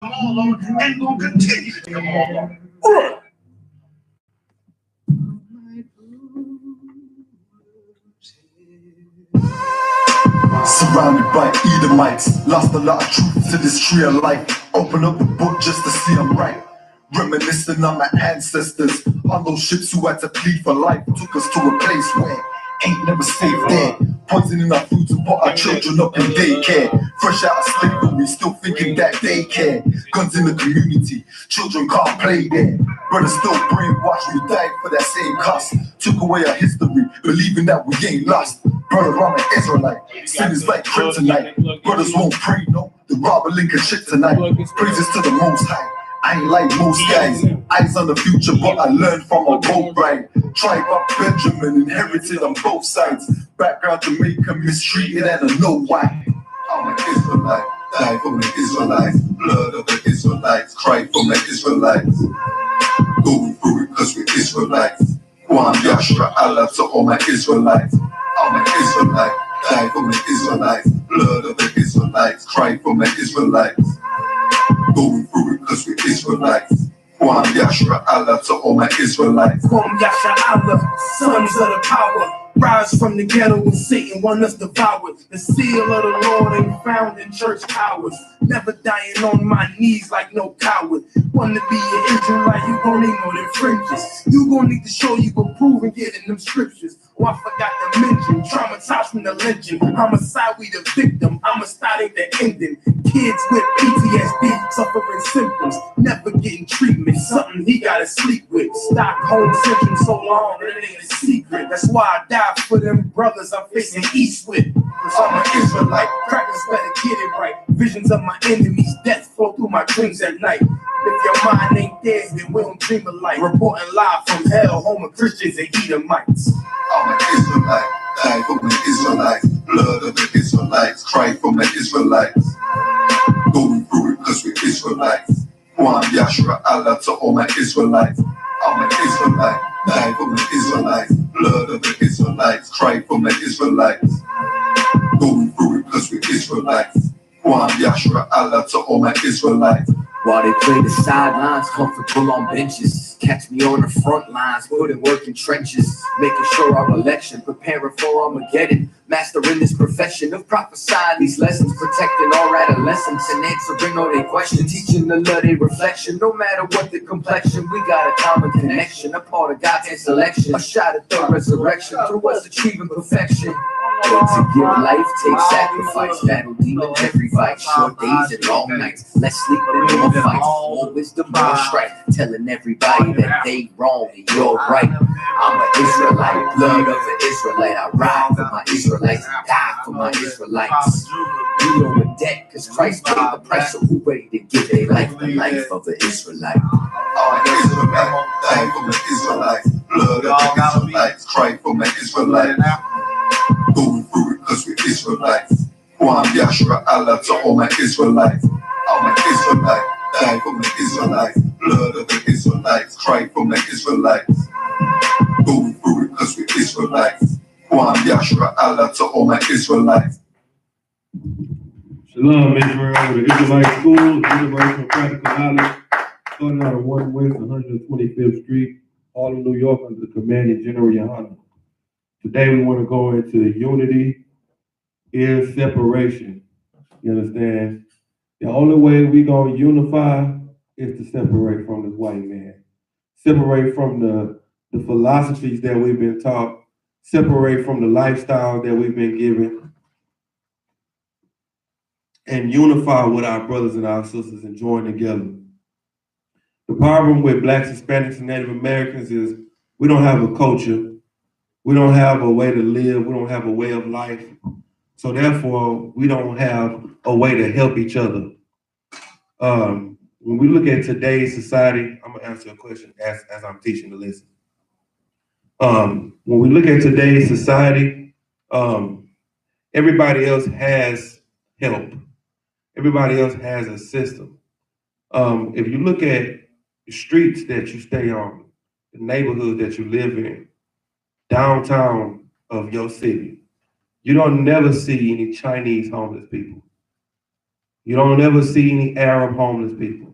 all on and gonna continue to come all on. Surrounded by Edomites, lost a lot of truth to this tree of life. Open up the book just to see I'm right. Reminiscing on my ancestors, on those ships who had to plead for life. Took us to a place where ain't never safe there. Poisoning our food to put our children up in daycare. Fresh out of slavery, still thinking that they care. Guns in the community, children can't play there. Brothers still brainwashed, we died for that same cost. Took away our history, believing that we ain't lost. Brother, I'm an Israelite, sin is like kryptonite. Brothers won't pray, no, the robber link a shit tonight. Praises to the Most High. I ain't like most guys, eyes on the future, but I learned from a boat ride. Tribe of Benjamin, inherited on both sides. Background Jamaican, mistreated, and I know why. I'm an Israelite, die for the Israelites. Blood of the Israelites, cry for the Israelites. Going through it cause we're Israelites. One Yashra Allah to all my Israelites. I'm an Israelite, die for the Israelites. Blood of the Israelites, cry for the Israelites. Going through it cause we're Israelites. One Yashra Allah to all my Israelites. Kwam Yasha Allah, sons of the power. Rise from the ghetto and Satan want us devoured. The seal of the Lord ain't found in church towers. Never dying on my knees like no coward. Wanna be an Israelite, you gon' need more than fringes. You gon' need to show you approve and get in them scriptures. Oh, I forgot to mention, traumatized from the lynching. Homicide, we the victim, I'm a starting the ending. Kids with PTSD, suffering symptoms, never getting treatment. Something he gotta sleep with. Stockholm syndrome so long, it ain't a secret. That's why I die for them brothers I'm facing east with. I'm an Israelite, crackers better get it right. Visions of my enemies, death flow through my dreams at night. If your mind ain't dead, then we don't dream of life. Reporting live from hell, home of Christians and Edomites. I'm an Israelite, die for the Israelites. Blood of the Israelites, cry for the Israelites. Going through it cause we're Israelites. One Yashra Allah to all my Israelites. I'm an Israelite, die for the Israelites. Blood of the Israelites, cry for the Israelites. Going through it cause we're Israelites. One Yashra Allah to all my Israelites. While they play the sidelines, comfortable on benches. Catch me on the front lines, putting work in trenches. Making sure our election, preparing for Armageddon. Mastering this profession of prophesying these lessons. Protecting our adolescents and answering all their questions. Teaching the love their reflection, no matter what the complexion. We got a common connection, a part of God's selection. A shot at the resurrection, through us achieving perfection. But to give life takes sacrifice. Battle demons every fight. Short days and long nights. Less sleep and more fights. More wisdom, more strife. Telling everybody that they wrong and you're right. I'm an Israelite, blood of an Israelite. I ride for my Israelites, die for my Israelites. We owe a debt cause Christ paid the price. So who ready to give their life the life of an Israelite? I'm an Israelite, die for the Israelites. Blood of the Israelites, cry for my Israelites. Going through it cause we're Israelites. One Yashra Allah to all my Israelites. I'm an Israelite, die for the Israelites. Blood of the Israelites, cry for my Israelites. Going through it cause we're Israelites. One Yashra Allah to all my Israelites. Shalom, Israel, the Israelite School, Universal Practical Knowledge, starting out of 1 West 125th Street, Harlem, New York, under the command of General YAHANNA. Today we want to go into unity is separation. You understand? The only way we gonna unify is to separate from this white man. Separate from the philosophies that we've been taught. Separate from the lifestyle that we've been given. And unify with our brothers and our sisters and join together. The problem with Blacks, Hispanics, and Native Americans is we don't have a culture. We don't have a way to live. We don't have a way of life. So therefore, we don't have a way to help each other. When we look at today's society, I'm gonna answer a question as I'm teaching the lesson. When we look at today's society, everybody else has help. Everybody else has a system. If you look at the streets that you stay on, the neighborhood that you live in, downtown of your city, you don't never see any Chinese homeless people. You don't ever see any Arab homeless people.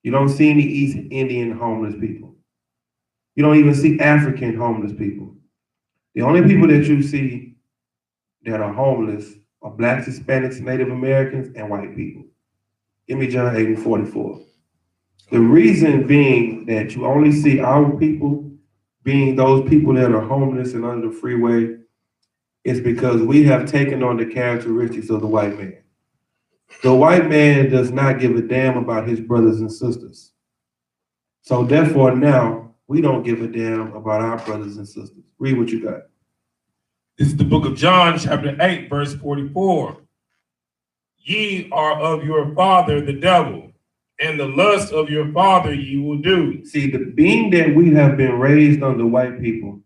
You don't see any East Indian homeless people. You don't even see African homeless people. The only people that you see that are homeless are Blacks, Hispanics, Native Americans, and white people. Give me John 8:44. The reason being that you only see our people being those people that are homeless and under the freeway is because we have taken on the characteristics of the white man. The white man does not give a damn about his brothers and sisters. So therefore now we don't give a damn about our brothers and sisters. Read what you got. This is the book of John, chapter 8, verse 44. Ye are of your father the devil, and the lust of your father ye will do. See, being that we have been raised under white people,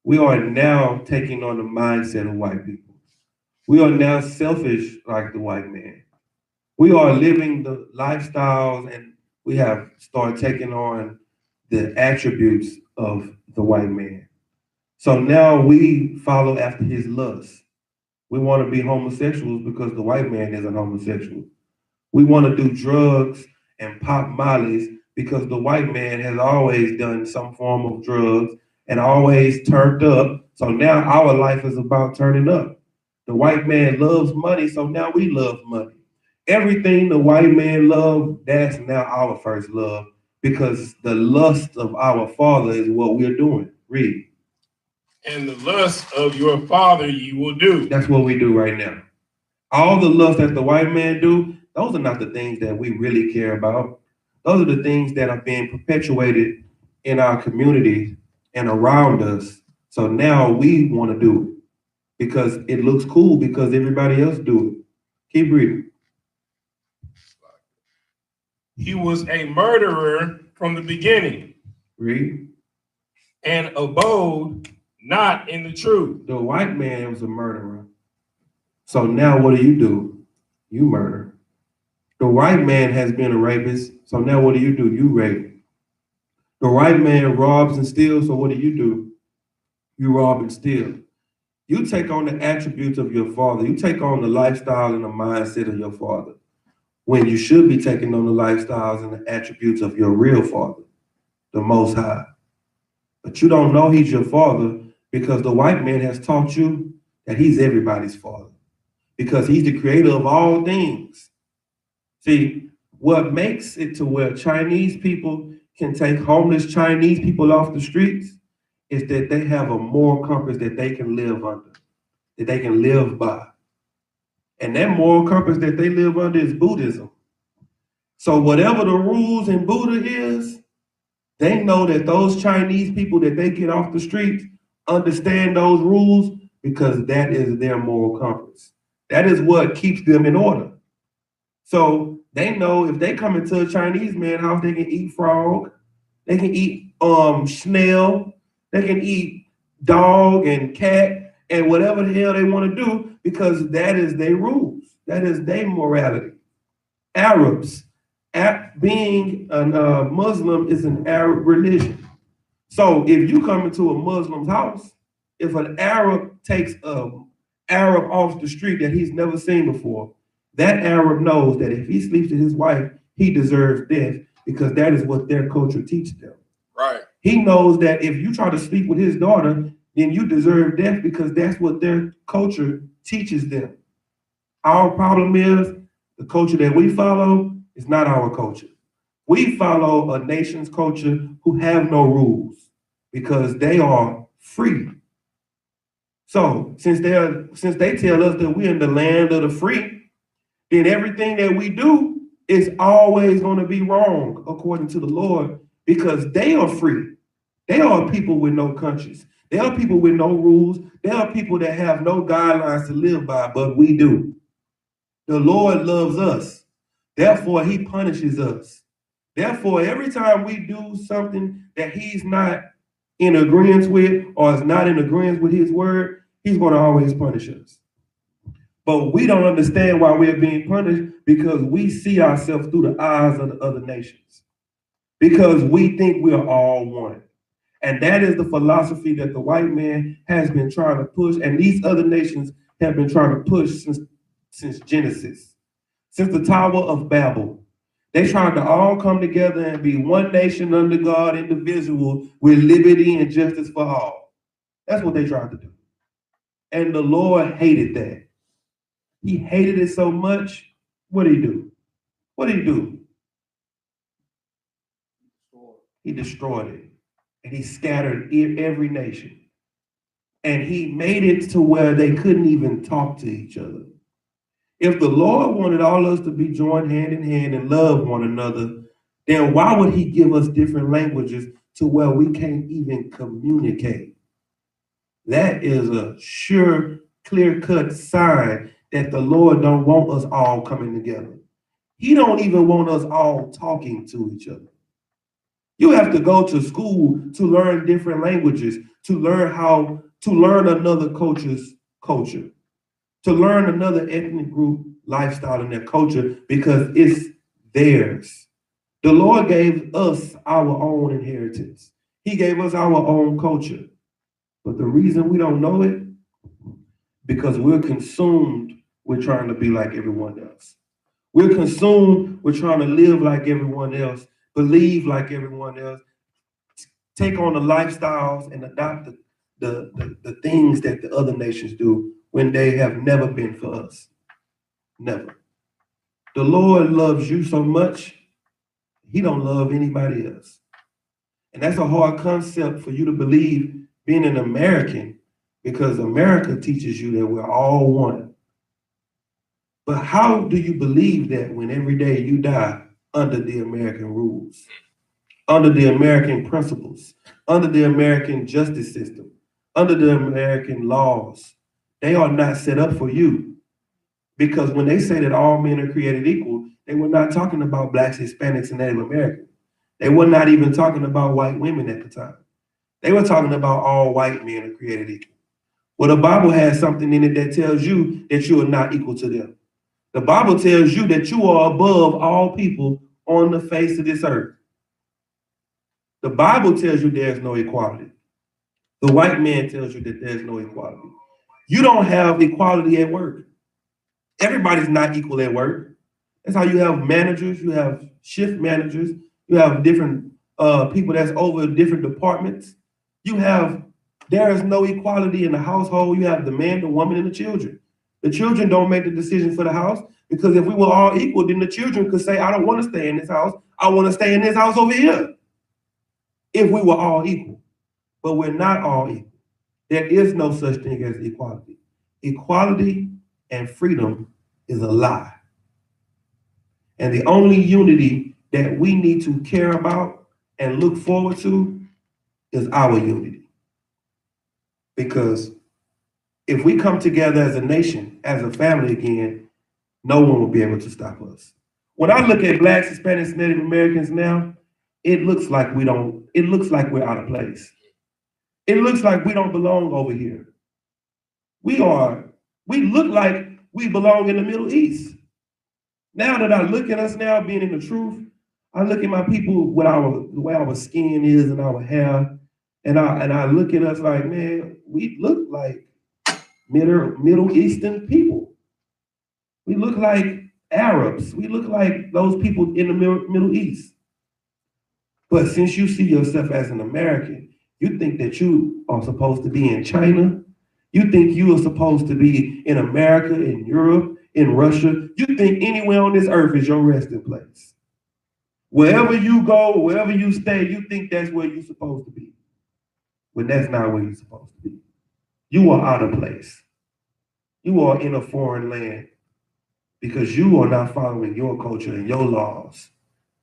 we are now taking on the mindset of white people. We are now selfish like the white man. We are living the lifestyles and we have started taking on the attributes of the white man. So now we follow after his lust. We want to be homosexuals because the white man is a homosexual. We want to do drugs and pop mollies because the white man has always done some form of drugs and always turned up. So now our life is about turning up. The white man loves money, so now we love money. Everything the white man loves, that's now our first love because the lust of our father is what we're doing. Read. And the lust of your father ye will do. That's what we do right now. All the lust that the white man do, those are not the things that we really care about. Those are the things that are being perpetuated in our community and around us. So now we want to do it because it looks cool because everybody else do it. Keep reading. He was a murderer from the beginning. Read. And abode not in the truth. The white man was a murderer. So now what do? You murder. The white man has been a rapist. So now what do? You rape. The white man robs and steals. So what do? You rob and steal. You take on the attributes of your father. You take on the lifestyle and the mindset of your father when you should be taking on the lifestyles and the attributes of your real father, the Most High. But you don't know he's your father because the white man has taught you that he's everybody's father because he's the creator of all things. See, what makes it to where Chinese people can take homeless Chinese people off the streets is that they have a moral compass that they can live under, that they can live by. And that moral compass that they live under is Buddhism. So whatever the rules in Buddha is, they know that those Chinese people that they get off the streets understand those rules because that is their moral compass. That is what keeps them in order. So they know if they come into a Chinese man's house, they can eat frog, they can eat snail, they can eat dog and cat and whatever the hell they want to do because that is their rules. That is their morality. Arabs, being a Muslim is an Arab religion. So if you come into a Muslim's house, if an Arab takes an Arab off the street that he's never seen before, that Arab knows that if he sleeps with his wife, he deserves death because that is what their culture teaches them. Right. He knows that if you try to sleep with his daughter, then you deserve death because that's what their culture teaches them. Our problem is the culture that we follow is not our culture. We follow a nation's culture who have no rules because they are free. So since they tell us that we're in the land of the free, then everything that we do is always going to be wrong according to the Lord because they are free. They are people with no conscience. They are people with no rules. They are people that have no guidelines to live by, but we do. The Lord loves us. Therefore, he punishes us. Therefore, every time we do something that he's not in agreement with or is not in agreement with his word, he's going to always punish us. But we don't understand why we're being punished because we see ourselves through the eyes of the other nations. Because we think we're all one. And that is the philosophy that the white man has been trying to push, and these other nations have been trying to push since Genesis. since the Tower of Babel. They tried to all come together and be one nation under God, indivisible, with liberty and justice for all. That's what they tried to do. And the Lord hated that. He hated it so much. What did he do? What did he do? He destroyed it. And he scattered every nation. And he made it to where they couldn't even talk to each other. If the Lord wanted all of us to be joined hand in hand and love one another, then why would he give us different languages to where we can't even communicate? That is a sure, clear-cut sign that the Lord don't want us all coming together. He don't even want us all talking to each other. You have to go to school to learn different languages, to learn another culture's culture, to learn another ethnic group lifestyle and their culture, because it's theirs. The Lord gave us our own inheritance. He gave us our own culture. But the reason we don't know it, because we're consumed with trying to be like everyone else. We're consumed with trying to live like everyone else, believe like everyone else, take on the lifestyles and adopt the things that the other nations do when they have never been for us. Never. The Lord loves you so much, he don't love anybody else. And that's a hard concept for you to believe being an American, because America teaches you that we're all one. But how do you believe that when every day you die under the American rules, under the American principles, under the American justice system, under the American laws? They are not set up for you. Because when they say that all men are created equal, they were not talking about Blacks, Hispanics, and Native Americans. They were not even talking about white women at the time. They were talking about all white men are created equal. Well, the Bible has something in it that tells you that you are not equal to them. The Bible tells you that you are above all people on the face of this earth. The Bible tells you there's no equality. The white man tells you that there's no equality. You don't have equality at work. Everybody's not equal at work. That's how you have managers, you have shift managers, you have different people that's over different departments. There is no equality in the household. You have the man, the woman, and the children. The children don't make the decision for the house, because if we were all equal, then the children could say, I don't want to stay in this house. I want to stay in this house over here. If we were all equal. But we're not all equal. There is no such thing as equality. Equality and freedom is a lie. And the only unity that we need to care about and look forward to is our unity. Because if we come together as a nation, as a family again, no one will be able to stop us. When I look at Blacks, Hispanics, Native Americans now, it looks like we're out of place. It looks like we don't belong over here. We look like we belong in the Middle East. Now that I look at us now being in the truth, I look at my people with the way our skin is and our hair, and I look at us like, man, we look like Middle Eastern people. We look like Arabs. We look like those people in the Middle East. But since you see yourself as an American, you think that you are supposed to be in China. You think you are supposed to be in America, in Europe, in Russia. You think anywhere on this earth is your resting place. Wherever you go, wherever you stay, you think that's where you're supposed to be. When that's not where you're supposed to be. You are out of place. You are in a foreign land because you are not following your culture and your laws.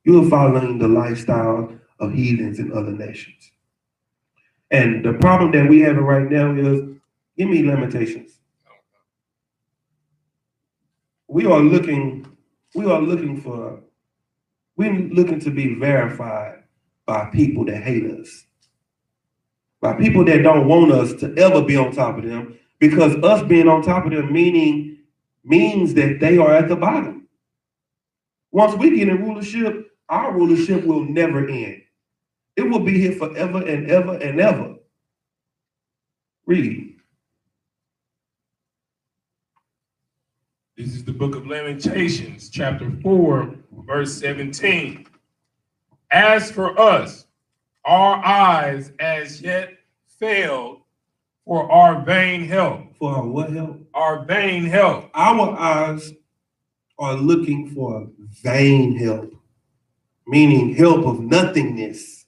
You are following the lifestyle of heathens in other nations. And the problem that we have right now is, give me limitations. We're looking to be verified by people that hate us, by people that don't want us to ever be on top of them, because us being on top of them means that they are at the bottom. Once we get in rulership, our rulership will never end. It will be here forever and ever and ever. Read. This is the book of Lamentations, chapter 4, verse 17. As for us, our eyes as yet failed for our vain help. For our what help? Our vain help. Our eyes are looking for vain help, meaning help of nothingness.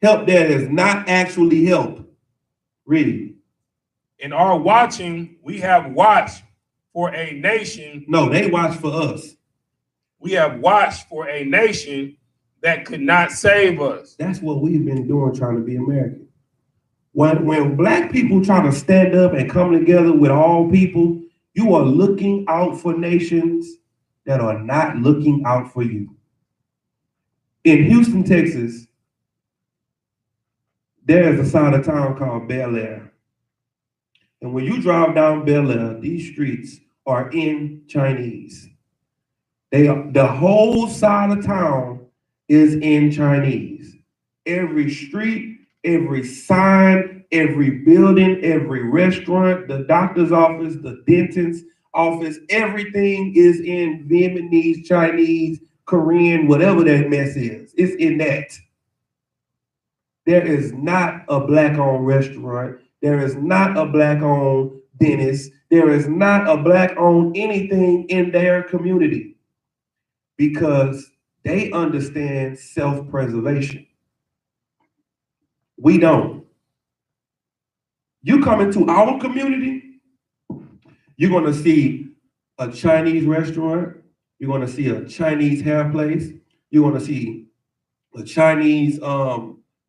Help that is not actually help. Read. In our watching, we have watched for a nation. No, they watch for us. We have watched for a nation that could not save us. That's what we've been doing trying to be American. When black people try to stand up and come together with all people, you are looking out for nations that are not looking out for you. In Houston, Texas, there is a side of town called Bel Air. And when you drive down Bel Air, these streets are in Chinese. The whole side of town is in Chinese. Every street, every sign, every building, every restaurant, the doctor's office, the dentist's office, everything is in Vietnamese, Chinese, Korean, whatever that mess is. It's in that. There is not a black-owned restaurant. There is not a black-owned dentist. There is not a black-owned anything in their community because they understand self-preservation. We don't. You come into our community, you're going to see a Chinese restaurant. You're going to see a Chinese hair place. You're going to see a Chinese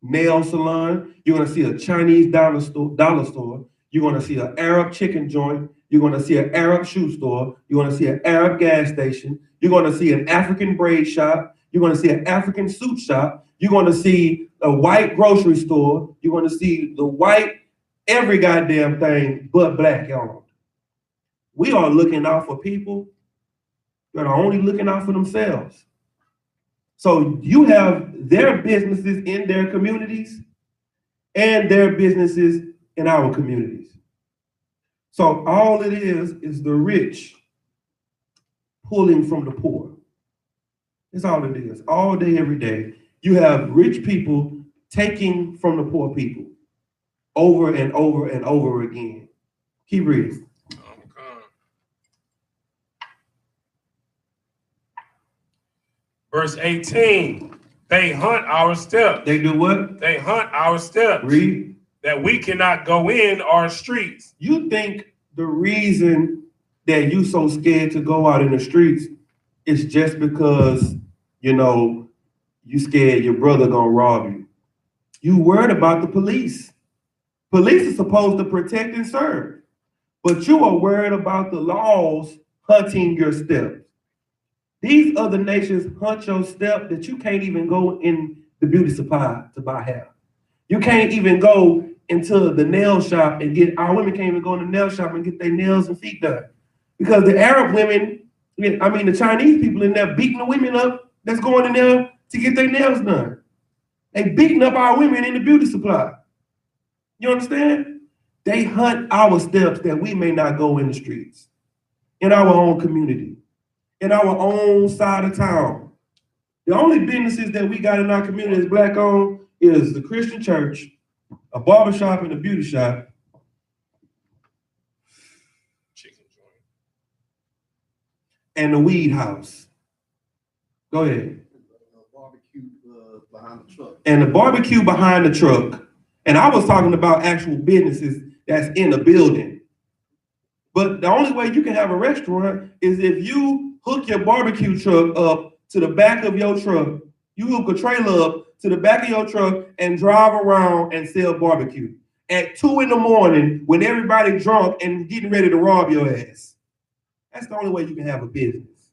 nail salon. You're going to see a Chinese dollar store. You're going to see an Arab chicken joint. You're going to see an Arab shoe store. You're going to see an Arab gas station. You're going to see an African braid shop. You're going to see an African suit shop. You're going to see a white grocery store. You're going to see the white, every goddamn thing but black owned. We are looking out for people that are only looking out for themselves. So you have their businesses in their communities and their businesses in our communities. So all it is the rich pulling from the poor. That's all it is. All day, every day. You have rich people taking from the poor people over and over and over again. Keep reading. Verse 18, they hunt our steps. They do what? They hunt our steps. Read. That we cannot go in our streets. You think the reason that you so scared to go out in the streets is just because, you scared your brother gonna rob you. You worried about the police. Police are supposed to protect and serve, but you are worried about the laws hunting your steps. These other nations hunt your step that you can't even go in the beauty supply to buy hair. You can't even go into the nail shop and our women can't even go in the nail shop and get their nails and feet done. Because the Arab women, the Chinese people in there beating the women up that's going in there to get their nails done. They beating up our women in the beauty supply. You understand? They hunt our steps that we may not go in the streets, in our own community, in our own side of town. The only businesses that we got in our community that's black owned is the Christian church, a barbershop and a beauty shop, Chicken joint. and the weed house. Go ahead. Barbecue behind the truck. And the barbecue behind the truck. And I was talking about actual businesses that's in a building. But the only way you can have a restaurant is if you hook your barbecue truck up to the back of your truck. You hook a trailer up to the back of your truck and drive around and sell barbecue at 2 a.m. when everybody's drunk and getting ready to rob your ass. That's the only way you can have a business.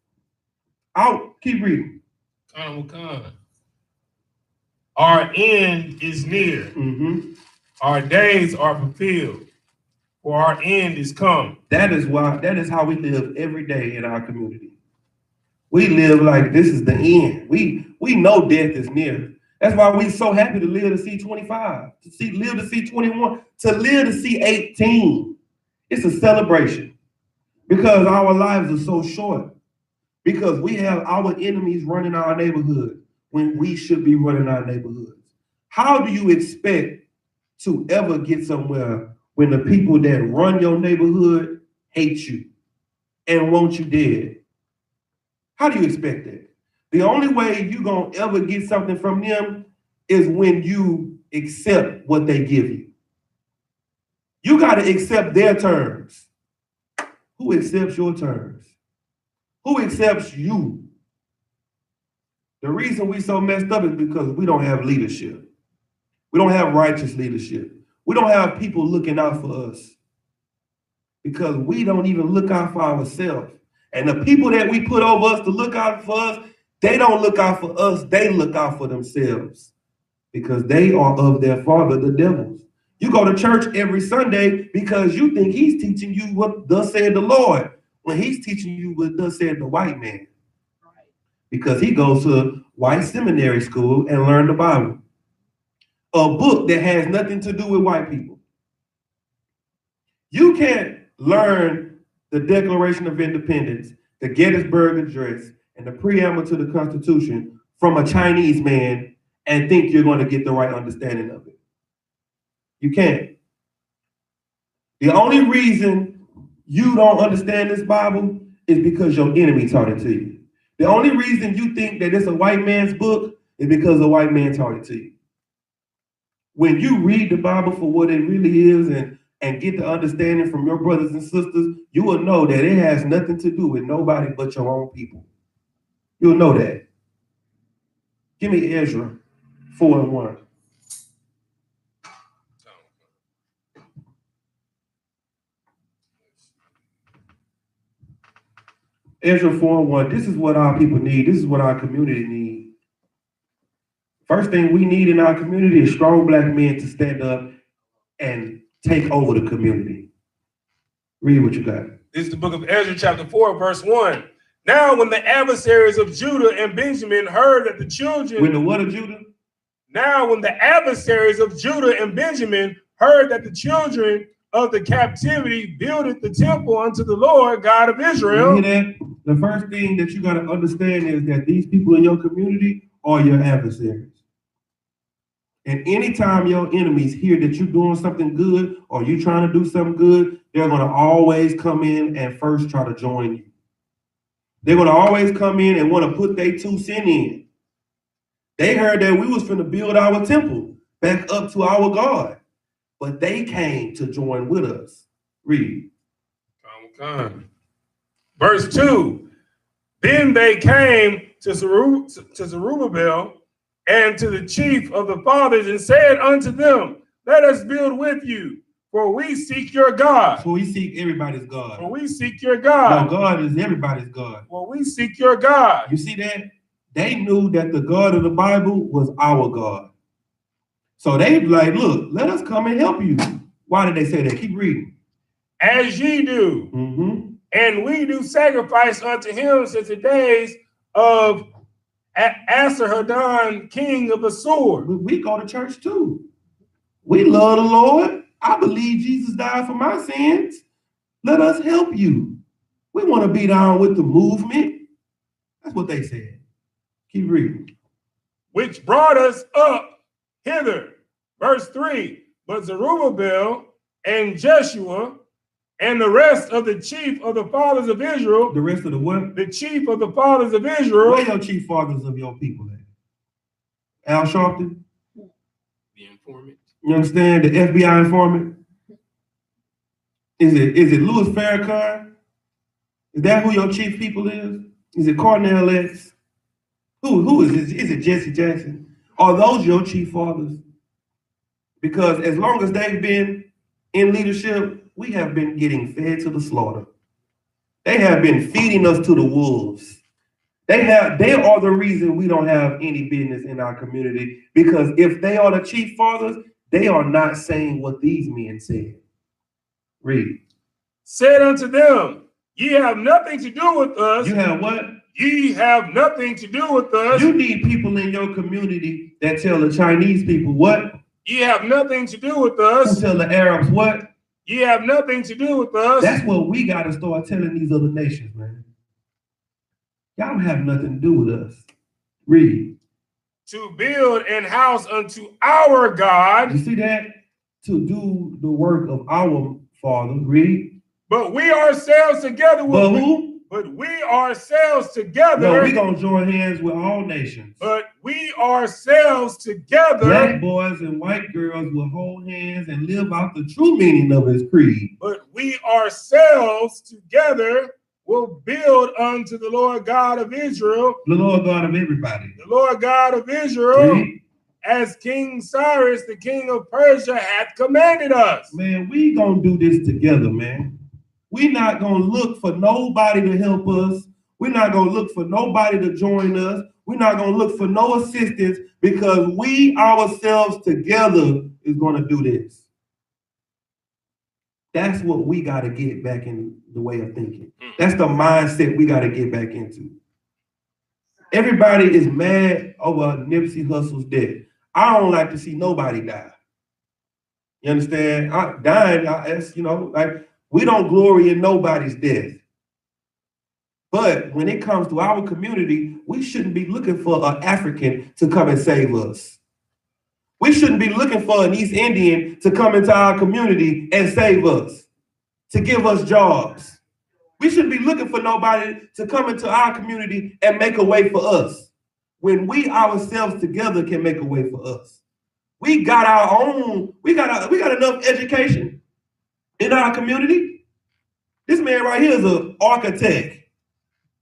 Out. Keep reading. Our end is near. Mm-hmm. Our days are fulfilled, for our end is come. That is how we live every day in our community. We live like this is the end. We know death is near. That's why we're so happy to live to see 25, live to see 21, to live to see 18. It's a celebration. Because our lives are so short. Because we have our enemies running our neighborhood when we should be running our neighborhoods. How do you expect to ever get somewhere when the people that run your neighborhood hate you and want you dead? How do you expect that? The only way you're going to ever get something from them is when you accept what they give you. You got to accept their terms. Who accepts your terms? Who accepts you? The reason we so messed up is because we don't have leadership. We don't have righteous leadership. We don't have people looking out for us because we don't even look out for ourselves. And the people that we put over us to look out for us, they don't look out for us. They look out for themselves because they are of their father, the devils. You go to church every Sunday because you think he's teaching you what thus said the Lord, when he's teaching you what thus said the white man. Because he goes to white seminary school and learned the Bible, a book that has nothing to do with white people. You can't learn the Declaration of Independence, the Gettysburg Address, and the preamble to the Constitution from a Chinese man and think you're going to get the right understanding of it. You can't. The only reason you don't understand this Bible is because your enemy taught it to you. The only reason you think that it's a white man's book is because a white man taught it to you. When you read the Bible for what it really is and get the understanding from your brothers and sisters, you will know that it has nothing to do with nobody but your own people. You'll know that. Give me Ezra 4:1. Ezra 4:1. This is what our people need. This is what our community need. First thing we need in our community is strong black men to stand up and take over the community. Read what you got. This is the book of Ezra, chapter 4, verse 1. Now, when the adversaries of Judah and Benjamin heard that the children... When the what of Judah? Now, when the adversaries of Judah and Benjamin heard that the children of the captivity builded the temple unto the Lord God of Israel. You hear that? The first thing that you got to understand is that these people in your community are your adversaries. And anytime your enemies hear that you're doing something good or you're trying to do something good, they're going to always come in and first try to join you. They're going to always come in and want to put their 2 cents in. They heard that we was finna build our temple back up to our God, but they came to join with us. Read. Verse 2. Then they came to Zerubbabel and to the chief of the fathers and said unto them, let us build with you, for we seek your God. So we seek everybody's God. For we seek your God. No, God is everybody's God. For we seek your God. You see that? They knew that the God of the Bible was our God. So they like, look, let us come and help you. Why did they say that? Keep reading. As ye do, and we do sacrifice unto him since the days of Esarhaddon, king of Assur. We go to church too. We love the Lord. I believe Jesus died for my sins. Let us help you. We want to be down with the movement. That's what they said. Keep reading. Which brought us up hither. Verse 3. But Zerubbabel and Jeshua and the rest of the chief of the fathers of Israel. The rest of the what? The chief of the fathers of Israel. Where your chief fathers of your people at? Al Sharpton? The informant. You understand? The FBI informant? Is it Louis Farrakhan? Is that who your chief people is? Is it Cornell X? Who is it? Is it Jesse Jackson? Are those your chief fathers? Because as long as they've been in leadership, we have been getting fed to the slaughter. They have been feeding us to the wolves. They are the reason we don't have any business in our community, because if they are the chief fathers, they are not saying what these men said. Read. Said unto them, ye have nothing to do with us. You have what? Ye have nothing to do with us. You need people in your community that tell the Chinese people what? Ye have nothing to do with us. Who tell the Arabs what? Ye have nothing to do with us. That's what we got to start telling these other nations, man. Y'all don't have nothing to do with us. Read. To build an house unto our God. You see that? To do the work of our Father. Read. But we ourselves together will. But who? But we ourselves together. No, we're going to join hands with all nations. But we ourselves together. Black boys and white girls will hold hands and live out the true meaning of his creed. But we ourselves together will build unto the Lord God of Israel. The Lord God of everybody. The Lord God of Israel. Read. As King Cyrus, the king of Persia, hath commanded us. Man, we going to do this together, man. We're not going to look for nobody to help us. We're not going to look for nobody to join us. We're not going to look for no assistance, because we ourselves together is going to do this. That's what we got to get back in the way of thinking. That's the mindset we got to get back into. Everybody is mad over Nipsey Hussle's death. I don't like to see nobody die. You understand? We don't glory in nobody's death. But when it comes to our community, we shouldn't be looking for an African to come and save us. We shouldn't be looking for an East Indian to come into our community and save us, to give us jobs. We shouldn't be looking for nobody to come into our community and make a way for us, when we ourselves together can make a way for us. We got our own, we got enough education in our community. This man right here is an architect.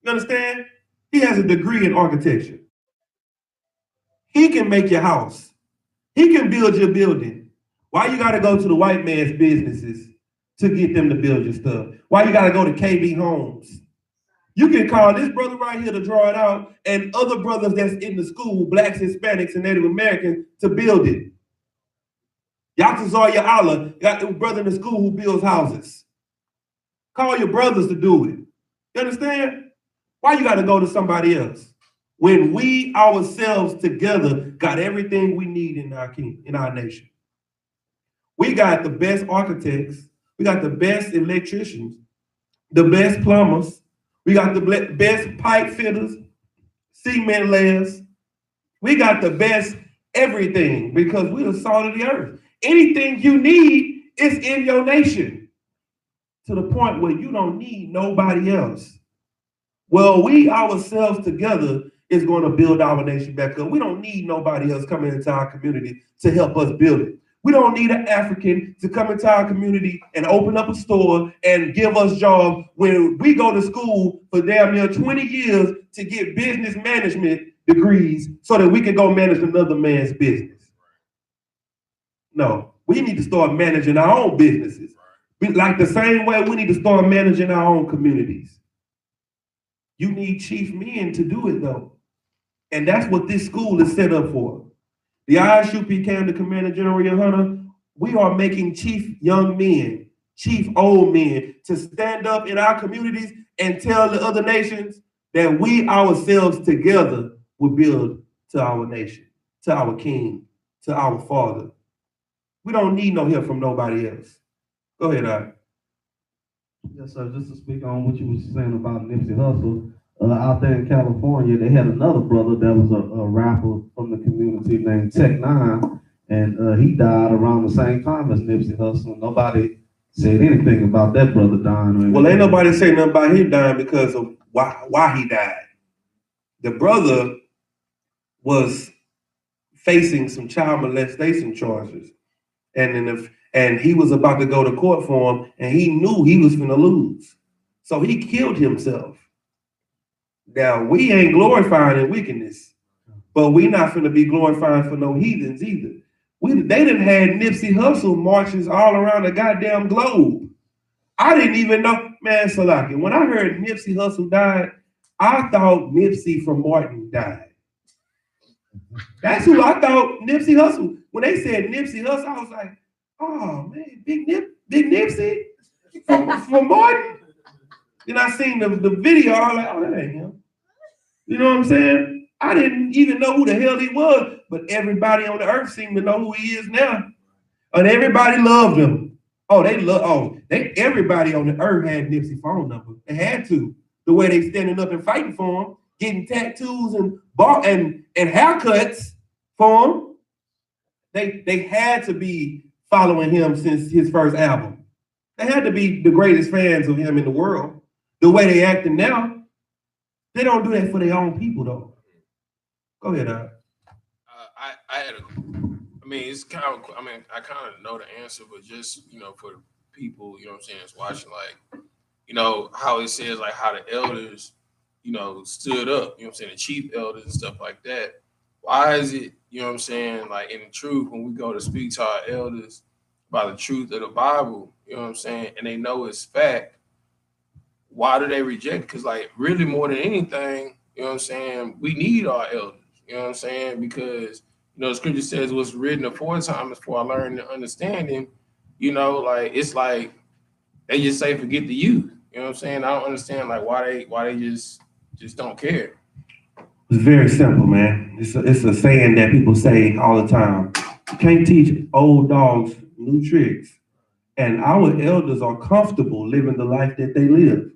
You understand? He has a degree in architecture. He can make your house. He can build your building. Why you got to go to the white man's businesses to get them to build your stuff? Why you got to go to KB Homes? You can call this brother right here to draw it out, and other brothers that's in the school, blacks, Hispanics, and Native Americans, to build it. Yatazar Allah got a brother in the school who builds houses. Call your brothers to do it. You understand? Why you got to go to somebody else when we ourselves together got everything we need in our nation? We got the best architects. We got the best electricians, the best plumbers. We got the best pipe fitters, cement layers. We got the best everything, because we're the salt of the earth. Anything you need is in your nation, to the point where you don't need nobody else. Well, we ourselves together is going to build our nation back up. We don't need nobody else coming into our community to help us build it. We don't need an African to come into our community and open up a store and give us jobs when we go to school for damn near 20 years to get business management degrees so that we can go manage another man's business. No, we need to start managing our own businesses. Like the same way we need to start managing our own communities. You need chief men to do it, though. And that's what this school is set up for. The I.S.U.P.K and the Commander General YAHANNA, we are making chief young men, chief old men, to stand up in our communities and tell the other nations that we ourselves together will build to our nation, to our king, to our father. We don't need no help from nobody else. Go ahead, Art. Yes, sir. Just to speak on what you were saying about Nipsey Hussle, out there in California, they had another brother that was a rapper from the community named Tech Nine, and he died around the same time as Nipsey Hussle. Nobody said anything about that brother dying. Well, ain't nobody saying nothing about him dying because of why he died. The brother was facing some child molestation charges, and he was about to go to court for him, and he knew he was gonna lose. So he killed himself. Now, we ain't glorifying in wickedness, but we not finna be glorifying for no heathens either. They done had Nipsey Hussle marches all around the goddamn globe. I didn't even know, man, Salaki, when I heard Nipsey Hussle died, I thought Nipsey from Martin died. That's who I thought Nipsey Hussle. When they said Nipsey Hussle, I was like, oh man, Big Nipsey from Martin. Then I seen the video, I was like, oh, that ain't him. You know what I'm saying? I didn't even know who the hell he was, but everybody on the earth seemed to know who he is now. And everybody loved him. Oh, everybody on the earth had Nipsey phone number. They had to. The way they standing up and fighting for him, getting tattoos and haircuts for him. They had to be following him since his first album. They had to be the greatest fans of him in the world. The way they acting now, they don't do that for their own people though. Go ahead, it's kind of, I kind of know the answer, but just, for the people, what I'm saying, is watching, like, how it says, like, how the elders, stood up, the chief elders and stuff like that. Why is it, like, in the truth, when we go to speak to our elders about the truth of the Bible, and they know it's fact, why do they reject it? Because, like, really more than anything, we need our elders, because, the scripture says what's written aforetime is for our learning and understanding, like, it's like they just say forget the youth. I don't understand, like, why they just don't care. It's very simple, man. It's a saying that people say all the time. You can't teach old dogs new tricks. And our elders are comfortable living the life that they live.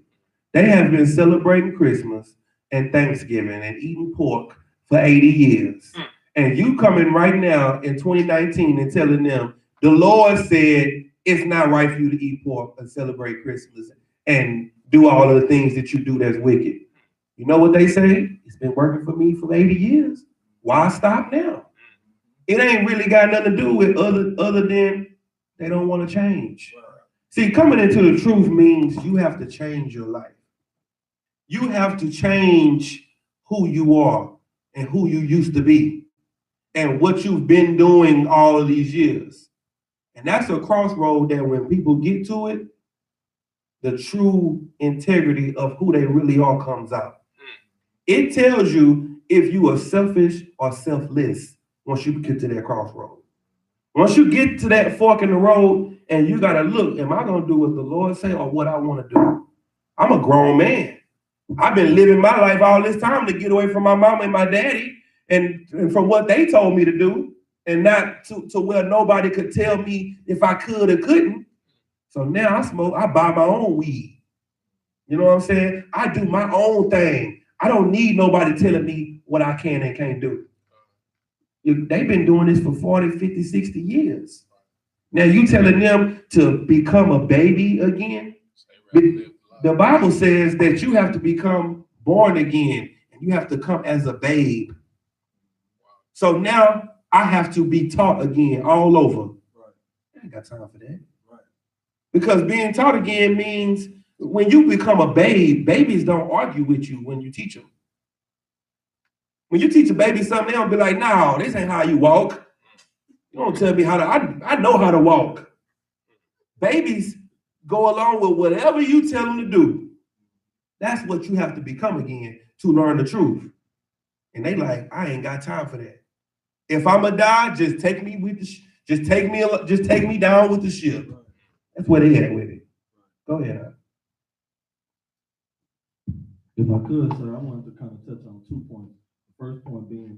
They have been celebrating Christmas and Thanksgiving and eating pork for 80 years. And you coming right now in 2019 and telling them, the Lord said it's not right for you to eat pork and celebrate Christmas and do all of the things that you do that's wicked. You know what they say? It's been working for me for 80 years. Why stop now? It ain't really got nothing to do with other than they don't want to change. See, coming into the truth means you have to change your life. You have to change who you are and who you used to be and what you've been doing all of these years. And that's a crossroad that when people get to it, the true integrity of who they really are comes out. It tells you if you are selfish or selfless once you get to that crossroad. Once you get to that fork in the road and you gotta look, am I gonna do what the Lord say or what I wanna do? I'm a grown man. I've been living my life all this time to get away from my mama and my daddy and from what they told me to do and not to where nobody could tell me if I could or couldn't. So now I buy my own weed. You know what I'm saying? I do my own thing. I don't need nobody telling me what I can and can't do. They've been doing this for 40, 50, 60 years. Now you telling them to become a baby again? The Bible says that you have to become born again and you have to come as a babe. So now I have to be taught again all over. I ain't got time for that. Because being taught again means when you become a babe, babies don't argue with you when you teach them. When you teach a baby something, they don't be like, no, this ain't how you walk. You don't tell me how to, I know how to walk. Babies go along with whatever you tell them to do. That's what you have to become again to learn the truth. And they like, I ain't got time for that. If I'ma die, just take me down with the ship. That's where they at with it. Go ahead. If I could, sir, I wanted to kind of touch on 2 points. The first point being,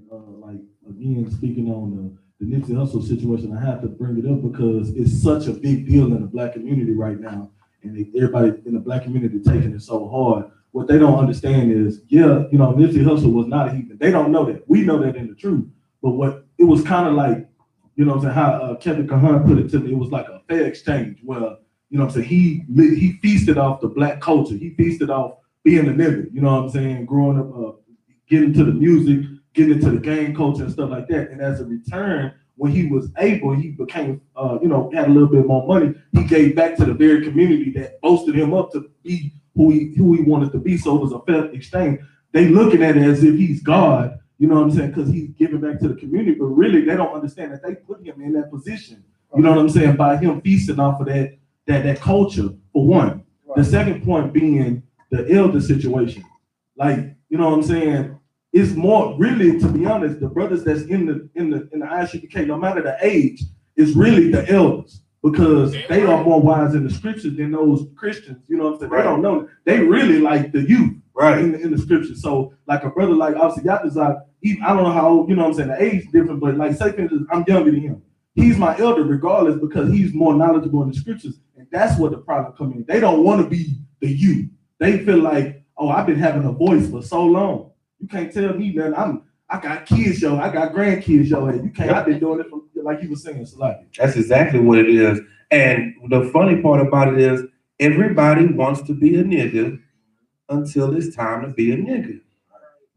again, speaking on the Nipsey Hussle situation, I have to bring it up because it's such a big deal in the Black community right now, and everybody in the Black community taking it so hard. What they don't understand is, Nipsey Hussle was not a heathen. They don't know that. We know that in the truth. But what it was kind of like, how Kevin Kahan put it to me, it was like a fair exchange where, he feasted off the Black culture. He feasted off being a nigga, growing up, getting to the music, getting into the gang culture and stuff like that. And as a return, when he was able, he became, had a little bit more money. He gave back to the very community that boasted him up to be who he wanted to be. So it was a fair exchange. They looking at it as if he's God, because he's giving back to the community. But really, they don't understand that they put him in that position, by him feasting off of that culture, for one. Right. The second point being the elder situation. It's more really, to be honest, the brothers that's in the I.S.U.P.K, no matter the age, is really the elders, because they are more wise in the scriptures than those Christians. They don't know. They really like the youth, right, in the scriptures. So like a brother like obviously Yahtazak, I don't know how old, the age is different, but like say for instance, I'm younger than him. he's my elder regardless because he's more knowledgeable in the scriptures. And that's where the problem comes in. They don't want to be the you. They feel like, oh, I've been having a voice for so long. You can't tell me, man, I got kids, yo. I got grandkids, yo. And you can't, I've been doing it from, like you were saying, Salaki. That's exactly what it is. And the funny part about it is everybody wants to be a nigga until it's time to be a nigga.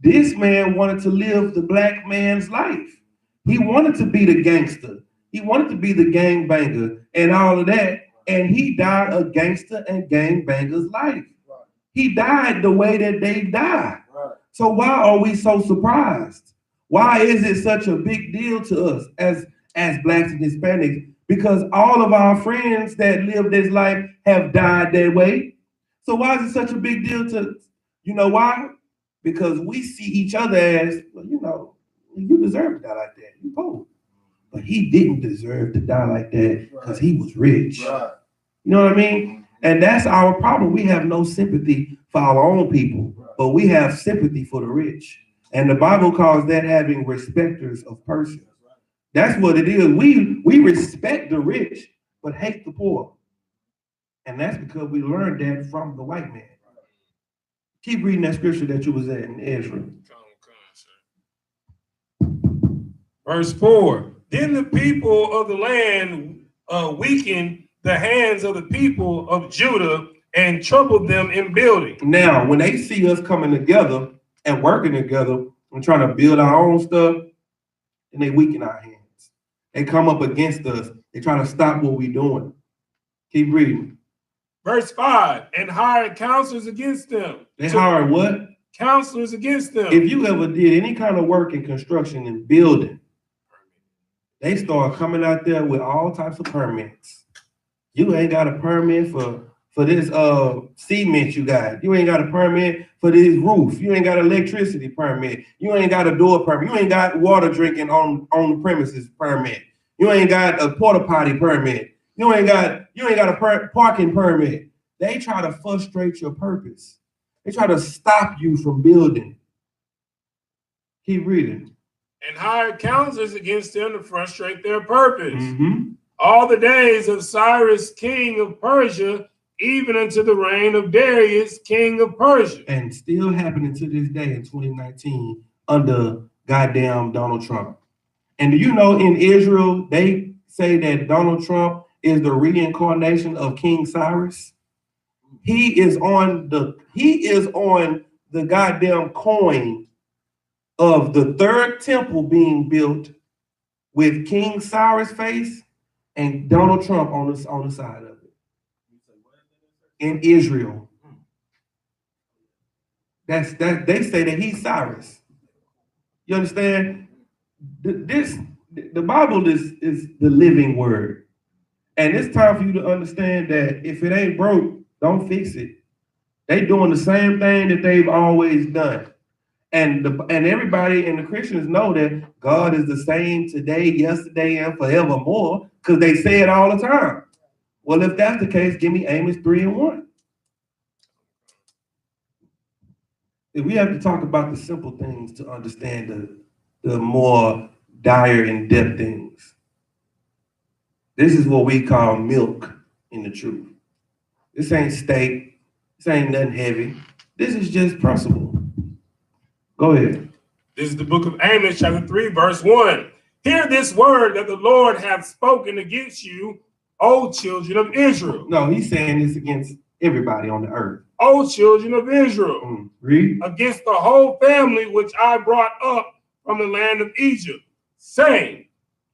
This man wanted to live the black man's life. He wanted to be the gangster. He wanted to be the gangbanger and all of that. And he died a gangster and gangbanger's life. He died the way that they died. So why are we so surprised? Why is it such a big deal to us as blacks and Hispanics? Because all of our friends that live this life have died that way. So why is it such a big deal to, you know why? Because we see each other as, well, you know, you deserve to die like that. You poor. But he didn't deserve to die like that because he was rich. You know what I mean? And that's our problem. We have no sympathy for our own people, but we have sympathy for the rich. And the Bible calls that having respecters of persons. That's what it is. We respect the rich, but hate the poor. And that's because we learned that from the white man. Keep reading that scripture that you was at in Ezra. Verse 4. Then the people of the land weakened the hands of the people of Judah and troubled them in building. Now, when they see us coming together and working together and trying to build our own stuff, and they weaken our hands. They come up against us. They try to stop what we're doing. Keep reading. Verse 5, and hired counselors against them. They hired what? Counselors against them. If you ever did any kind of work in construction and building, they start coming out there with all types of permits. You ain't got a permit for this cement you got. You ain't got a permit for this roof. You ain't got an electricity permit. You ain't got a door permit. You ain't got water drinking on the premises permit. You ain't got a porta potty permit. You ain't got a parking permit. They try to frustrate your purpose. They try to stop you from building. Keep reading. And hired counselors against them to frustrate their purpose. All the days of Cyrus, king of Persia, even unto the reign of Darius, king of Persia. And still happening to this day in 2019 under goddamn Donald Trump. And do you know in Israel, they say that Donald Trump is the reincarnation of King Cyrus? He is on the goddamn coin of the third temple being built with King Cyrus' face and Donald Trump on the side of it. In Israel. They say that he's Cyrus. You understand? The Bible is the living word. And it's time for you to understand that if it ain't broke, don't fix it. They doing the same thing that they've always done. And everybody and the Christians know that God is the same today, yesterday, and forevermore, because they say it all the time. Well, if that's the case, give me Amos 3:1. If we have to talk about the simple things to understand the more dire and depth things. This is what we call milk in the truth. This ain't steak. This ain't nothing heavy. This is just principle. Go ahead. This is the book of Amos, chapter 3, verse 1. Hear this word that the Lord hath spoken against you, O children of Israel. No, he's saying this against everybody on the earth. O children of Israel. Read. Against the whole family which I brought up from the land of Egypt, saying,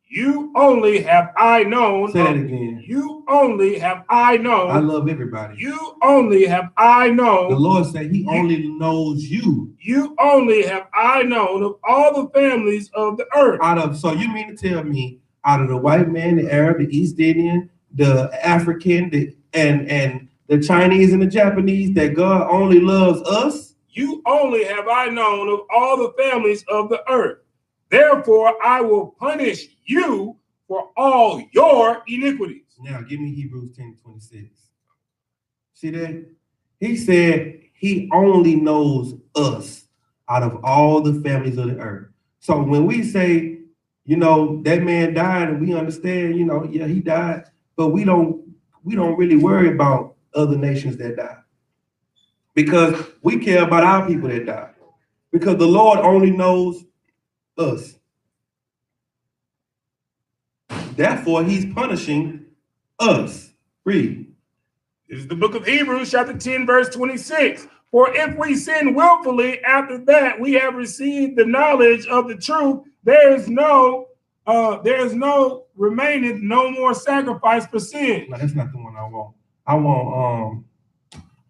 you only have I known. Say that again. You only have I known. I love everybody. You only have I known. The Lord said he only knows you. You only have I known of all the families of the earth. So you mean to tell me out of the white man, the Arab, the East Indian, the African, and the Chinese and the Japanese, that God only loves us? You only have I known of all the families of the earth. Therefore, I will punish you for all your iniquities. Now, give me Hebrews 10:26. See that? He said he only knows us out of all the families of the earth. So when we say, You know, that man died, and we understand, you know, yeah, he died, but we don't really worry about other nations that die. Because we care about our people that die. Because the Lord only knows us. Therefore, he's punishing us. Read. This is the book of Hebrews, chapter 10, verse 26. For if we sin willfully, after that we have received the knowledge of the truth, there is no remaineth no more sacrifice for sin. No, that's not the one I want. I want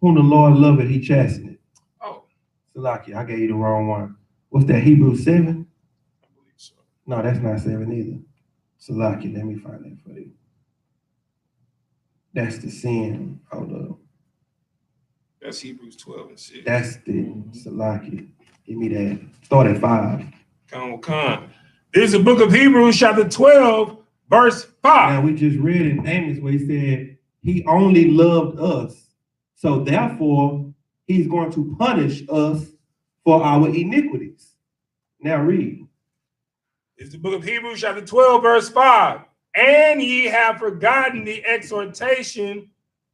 whom the Lord loveth, he chasteneth. Oh. Salaki, I gave you the wrong one. What's that, Hebrews 7? I believe so. No, that's not 7 either. Salaki, let me find that for you. That's the sin. Hold up. That's Hebrews 12 and 6. That's the Salaki. Give me that. Start at 5. Con. This is the book of Hebrews, chapter 12, verse 5. Now, we just read in Amos where he said, he only loved us. So therefore, he's going to punish us for our iniquities. Now read. It's the book of Hebrews, chapter 12, verse 5. And ye have forgotten the exhortation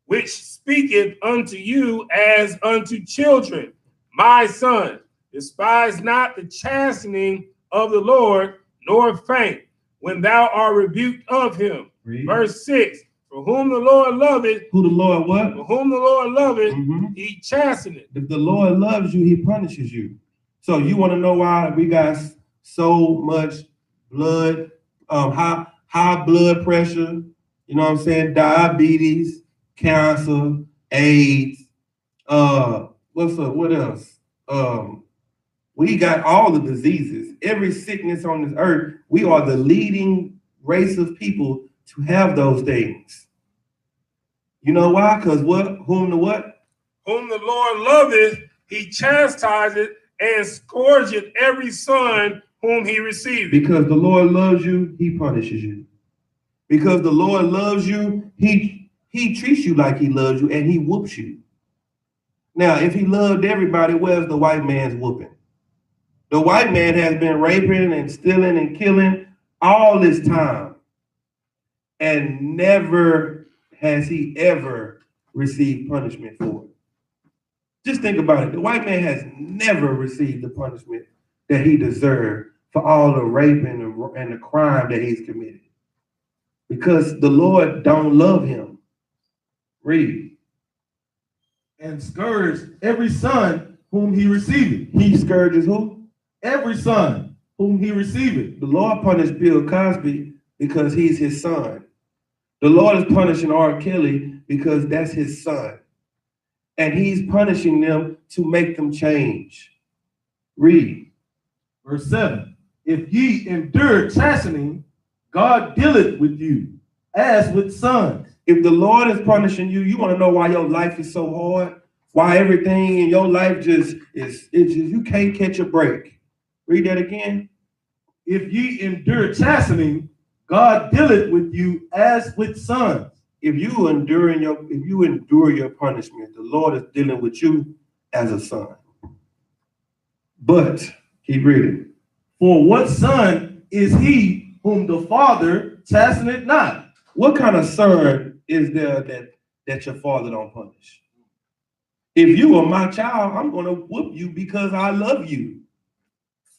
which speaketh unto you as unto children. My son, despise not the chastening of the Lord, nor faint when thou art rebuked of him. Read. Verse 6. For whom the Lord loveth, who the Lord what? For whom the Lord loveth, he chasteneth. If the Lord loves you, he punishes you. So you want to know why we got so much blood, high blood pressure, you know what I'm saying? Diabetes, cancer, AIDS, what else? We got all the diseases, every sickness on this earth. We are the leading race of people to have those things. You know why? Because what? Whom the what? Whom the Lord loveth, he chastiseth and scourgeth every son whom he receiveth. Because the Lord loves you, he punishes you. Because the Lord loves you, he treats you like he loves you, and he whoops you. Now, if he loved everybody, where's the white man's whooping? The white man has been raping and stealing and killing all this time, and never has he ever received punishment for it. Just think about it. The white man has never received the punishment that he deserved for all the rape and the crime that he's committed. Because the Lord don't love him. Read. And scourge every son whom he receiveth. He scourges who? Every son whom he receiveth. The Lord punished Bill Cosby because he's his son. The Lord is punishing R. Kelly because that's his son. And he's punishing them to make them change. Read. Verse 7. If ye endure chastening, God dealeth with you as with sons. If the Lord is punishing you, you want to know why your life is so hard? Why everything in your life just you can't catch a break. Read that again. If ye endure chastening, God dealeth with you as with sons. If you endure your punishment, the Lord is dealing with you as a son. But keep reading. For what son is he whom the Father chasteneth not? What kind of son is there that your father don't punish? If you are my child, I'm going to whoop you because I love you.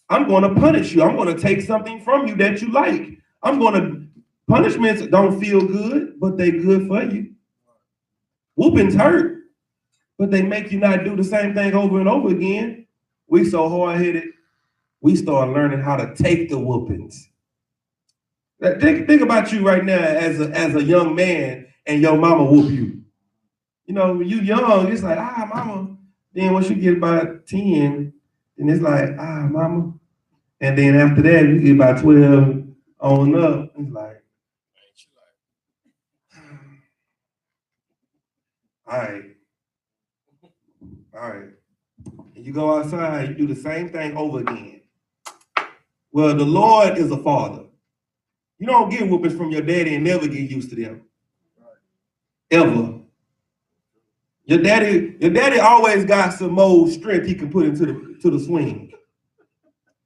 I'm going to punish you. I'm going to take something from you that you like. Punishments don't feel good, but they good for you. Whoopings hurt, but they make you not do the same thing over and over again. We so hard-headed, we start learning how to take the whoopings. Think about you right now as a young man and your mama whoop you. You know, when you young, it's like, mama. Then once you get about 10, then it's like, mama. And then after that, you get about 12 on up, it's like, all right. And you go outside, you do the same thing over again. Well, the Lord is a father. You don't get whoopings from your daddy and never get used to them. Ever. Your daddy always got some more strength he can put into the swing.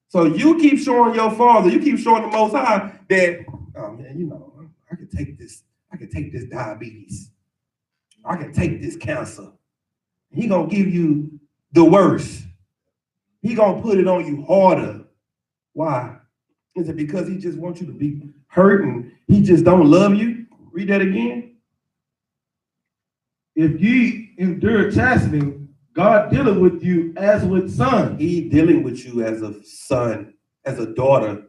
So you keep showing your Father, you keep showing the Most High that, oh man, you know, I can take this diabetes. I can take this cancer. He gonna give you the worst. He gonna put it on you harder. Why? Is it because he just wants you to be hurting? He just don't love you? Read that again. If ye endure chastening, God dealeth with you as with sons. He dealing with you as a son, as a daughter.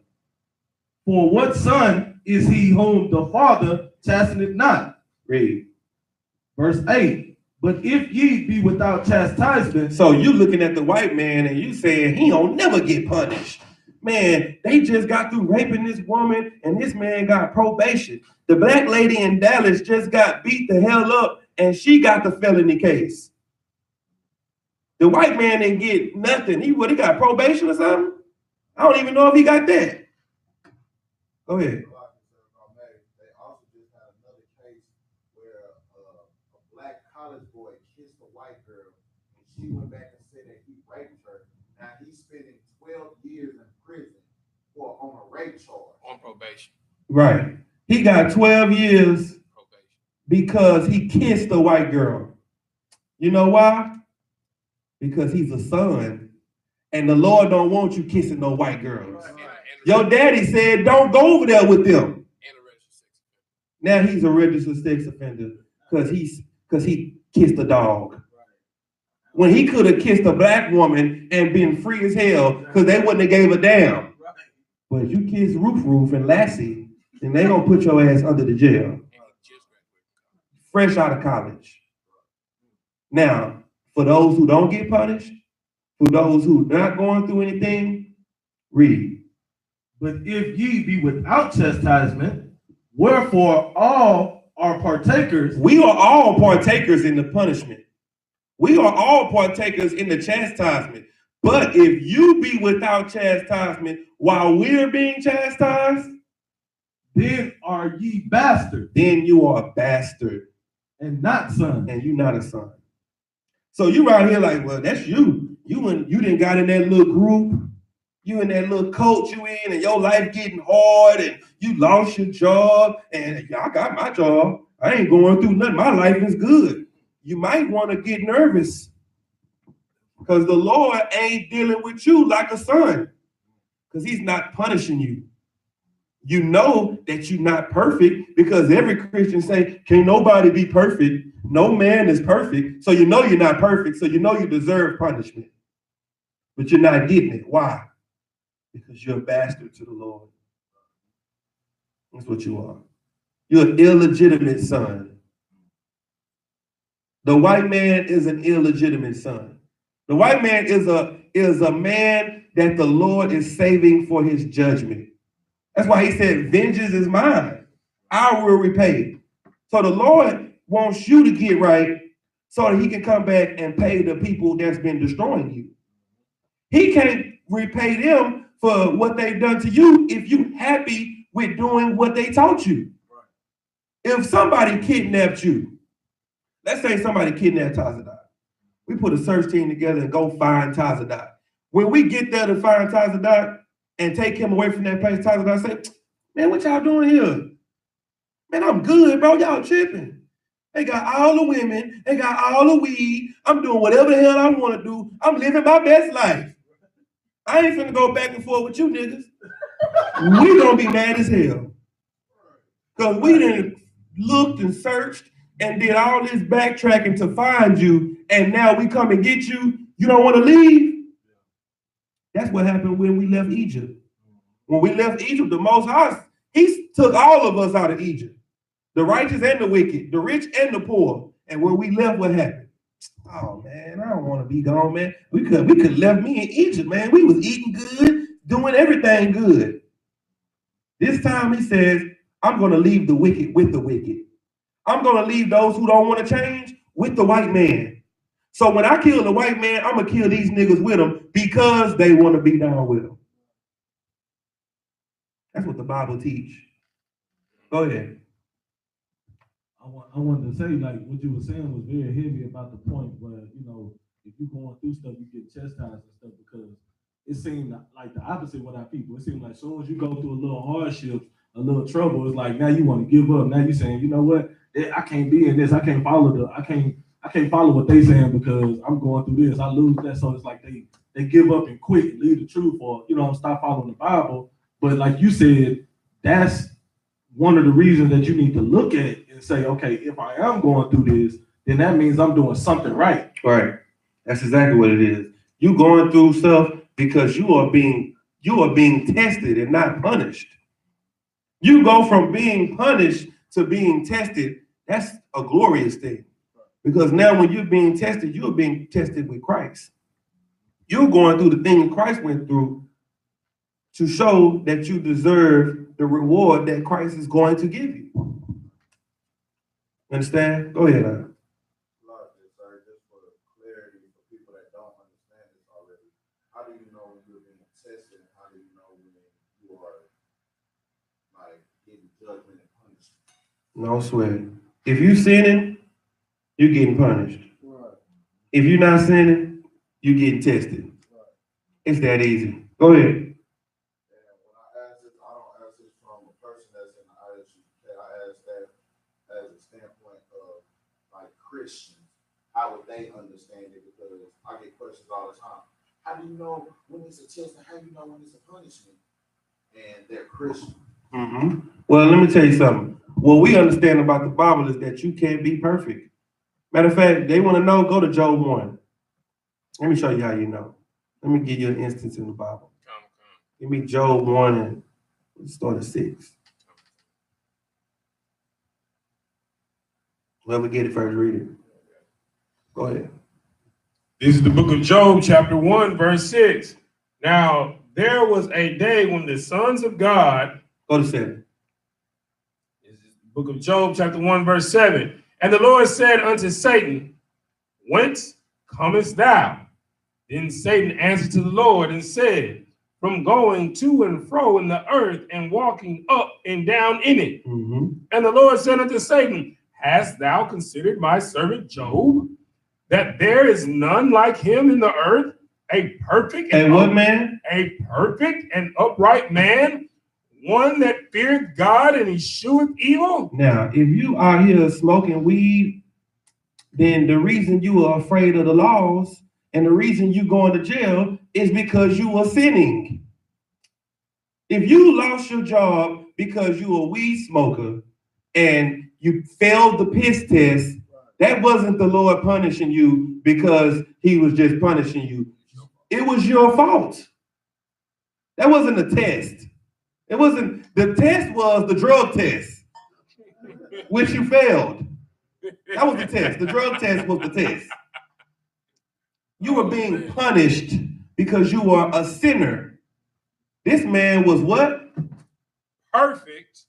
For what son is he whom the Father chasteneth not? Read. Verse 8. But if ye be without chastisement. So you looking at the white man and you saying he don't never get punished. Man, they just got through raping this woman and this man got probation. The black lady in Dallas just got beat the hell up and she got the felony case. The white man didn't get nothing. He got probation or something? I don't even know if he got that. Go ahead. They also just had another case where a black college boy kissed a white girl, and she went back and said that he raped her. Now he's spending 12 years in prison on a rape charge. On probation. Right. He got 12 years because he kissed a white girl. You know why? Because he's a son. And the Lord don't want you kissing no white girls. Your daddy said, don't go over there with them. Now he's a registered sex offender because he kissed a dog. When he could have kissed a black woman and been free as hell because they wouldn't have gave a damn. But if you kiss Roof and Lassie, then they gonna put your ass under the jail. Fresh out of college. Now, for those who don't get punished, for those who not going through anything, read. But if ye be without chastisement, wherefore all are partakers. We are all partakers in the punishment. We are all partakers in the chastisement. But if you be without chastisement while we're being chastised, then are ye bastards. Then you are a bastard. And not son. And you not a son. So you out here like, well, that's you. You didn't got in that little group. You in that little coach you in, and your life getting hard, and you lost your job, and I got my job. I ain't going through nothing. My life is good. You might want to get nervous because the Lord ain't dealing with you like a son because he's not punishing you. You know that you're not perfect because every Christian say, can't nobody be perfect. No man is perfect. So you know you're not perfect. So you know you deserve punishment. But you're not getting it. Why? Because you're a bastard to the Lord. That's what you are. You're an illegitimate son. The white man is an illegitimate son. The white man is a man that the Lord is saving for his judgment. That's why he said, vengeance is mine. I will repay. So the Lord wants you to get right so that he can come back and pay the people that's been destroying you. He can't repay them for what they've done to you if you're happy with doing what they taught you. If somebody kidnapped you, let's say somebody kidnapped Tazadat. We put a search team together and go find Tazadat. When we get there to find Tazadat and take him away from that place, Tazadat say, man, what y'all doing here? Man, I'm good, bro. Y'all tripping. They got all the women. They got all the weed. I'm doing whatever the hell I want to do. I'm living my best life. I ain't finna go back and forth with you niggas. We gonna be mad as hell. Because we done looked and searched and did all this backtracking to find you, and now we come and get you. You don't want to leave? That's what happened when we left Egypt. When we left Egypt, the Most High, he took all of us out of Egypt. The righteous and the wicked, the rich and the poor. And when we left, what happened? Oh man, I don't want to be gone, man. We could left me in Egypt, man. We was eating good, doing everything good. This time he says, I'm going to leave the wicked with the wicked. I'm going to leave those who don't want to change with the white man. So when I kill the white man, I'm going to kill these niggas with them because they want to be down with them. That's what the Bible teach. Go ahead. I wanted to say, like, what you were saying was very heavy about the point where, you know, if you're going through stuff, you get chastised and stuff because it seemed like the opposite with our people. It seemed like as soon as you go through a little hardship, a little trouble, it's like now you want to give up. Now you saying, you know what? I can't be in this. I can't follow I can't follow what they saying because I'm going through this. I lose that. So it's like they give up and quit and leave the truth or, stop following the Bible. But like you said, that's one of the reasons that you need to look at and say, okay, if I am going through this, then that means I'm doing something right. Right. That's exactly what it is. You going through stuff because you are being tested and not punished. You go from being punished to being tested. That's a glorious thing. Because now when you're being tested with Christ. You're going through the thing Christ went through to show that you deserve the reward that Christ is going to give you. Understand? Go ahead. Just for clarity for people that don't understand this already. How do you know when you're being tested? How do you know when you are like getting judgment and punishment? No sweat. If you sinning, you're getting punished. Right. If you're not sinning, you're getting tested. Right. It's that easy. Go ahead. And when I ask this, I don't ask this from a person that's in the I.S.U.P.K. I ask that as a standpoint of like Christians. How would they understand it? Because I get questions all the time. How do you know when it's a test and how do you know when it's a punishment? And they're Christian. Mm-hmm. Well, let me tell you something. What we understand about the Bible is that you can't be perfect. Matter of fact, they want to know, go to Job 1. Let me show you how you know. Let me give you an instance in the Bible. Give me Job 1 and let's start at 6. Whoever get it first, read it. Go ahead. This is the book of Job, chapter 1, verse 6. Now, there was a day when the sons of God. Go to 7. This is the book of Job, chapter 1, verse 7. And the Lord said unto Satan, Whence comest thou? Then Satan answered to the Lord and said, From going to and fro in the earth and walking up and down in it. Mm-hmm. And the Lord said unto Satan, Hast thou considered my servant Job, that there is none like him in the earth, a perfect and what man? A perfect and upright man, one that feared God and escheweth evil? Now, if you are here smoking weed, then the reason you are afraid of the laws and the reason you going to jail is because you are sinning. If you lost your job because you a weed smoker and you failed the piss test, that wasn't the Lord punishing you because he was just punishing you. It was your fault. That wasn't a test. It wasn't, the test was the drug test, which you failed. That was the test. The drug test was the test. You were being punished because you were a sinner. This man was what? Perfect.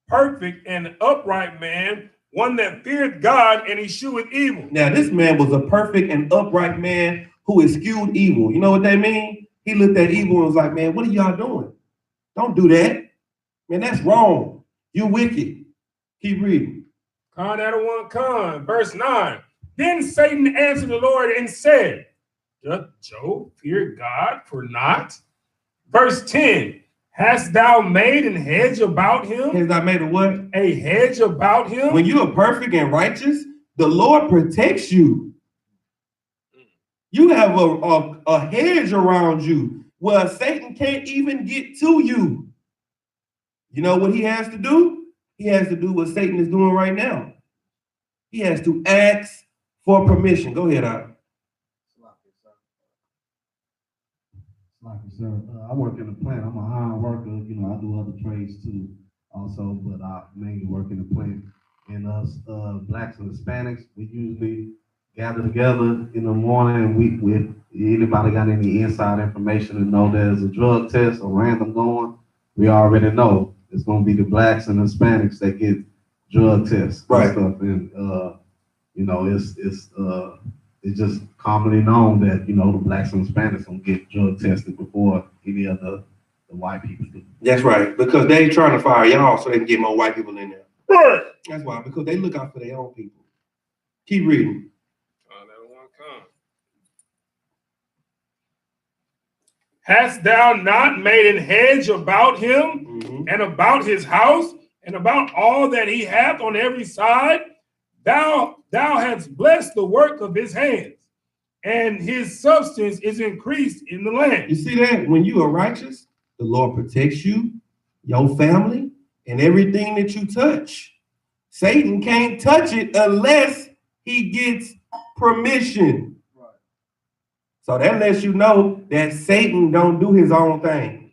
Perfect and upright man, one that feared God and escheweth evil. Now, this man was a perfect and upright man who eschewed evil. You know what that means? He looked at evil and was like, man, what are y'all doing? Don't do that. Man, that's wrong. You're wicked. Keep reading. Con out of one con. Verse 9. Then Satan answered the Lord and said, Doth Job fear God for naught? Verse 10. Hast thou made an hedge about him? Has thou made a what? A hedge about him? When you are perfect and righteous, the Lord protects you. You have a hedge around you where Satan can't even get to you. You know what he has to do? He has to do what Satan is doing right now. He has to ask for permission. Go ahead, Al. Sir, I work in the plant. I'm a hired worker. I do other trades too, also, but I mainly work in the plant. And us blacks and Hispanics, we usually gather together in the morning. And with anybody got any inside information to know there's a drug test or random going, we already know it's going to be the blacks and Hispanics that get drug tests. Right. And stuff. And it's just commonly known that, the blacks and Hispanics don't get drug tested before any of the white people do. That's right, because they ain't trying to fire y'all so they can get more white people in there. Right. That's why, because they look out for their own people. Keep reading. Hast thou not made an hedge about him and about his house and about all that he hath on every side? Thou hast blessed the work of his hands, and his substance is increased in the land. You see that? When you are righteous, the Lord protects you, your family, and everything that you touch. Satan can't touch it unless he gets permission. Right. So that lets you know that Satan don't do his own thing.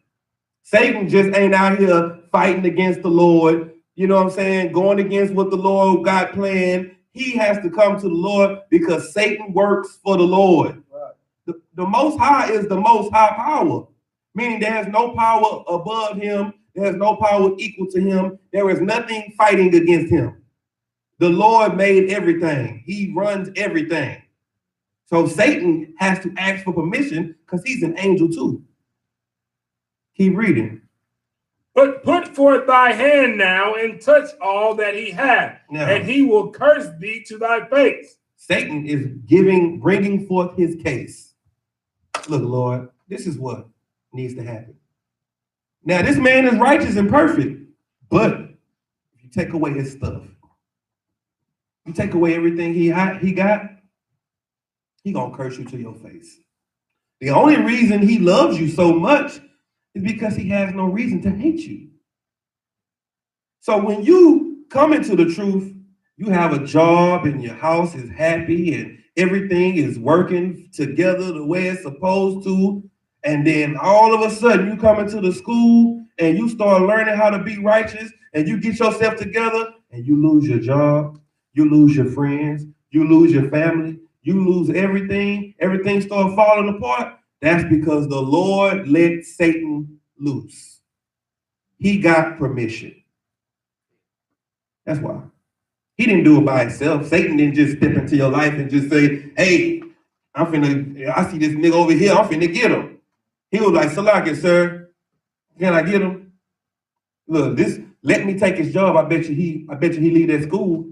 Satan just ain't out here fighting against the Lord, you know what I'm saying, going against what the Lord got planned. He has to come to the Lord because Satan works for the Lord. Right. The Most High is the Most High power, meaning there's no power above him. There's no power equal to him. There is nothing fighting against him. The Lord made everything. He runs everything. So Satan has to ask for permission because he's an angel too. Keep reading. But put forth thy hand now and touch all that he hath, and he will curse thee to thy face. Satan is bringing forth his case. Look, Lord, this is what needs to happen. Now, this man is righteous and perfect, but if you take away his stuff, you take away everything he got, he gonna curse you to your face. The only reason he loves you so much is because he has no reason to hate you. So when you come into the truth, you have a job and your house is happy and everything is working together the way it's supposed to. And then all of a sudden you come into the school and you start learning how to be righteous and you get yourself together and you lose your job, you lose your friends, you lose your family, you lose everything. Everything starts falling apart. That's because the Lord let Satan loose. He got permission. That's why. He didn't do it by himself. Satan didn't just step into your life and just say, hey, I see this nigga over here, I'm finna get him. He was like, Salaki, sir, can I get him? Look, let me take his job. I bet you he leave that school.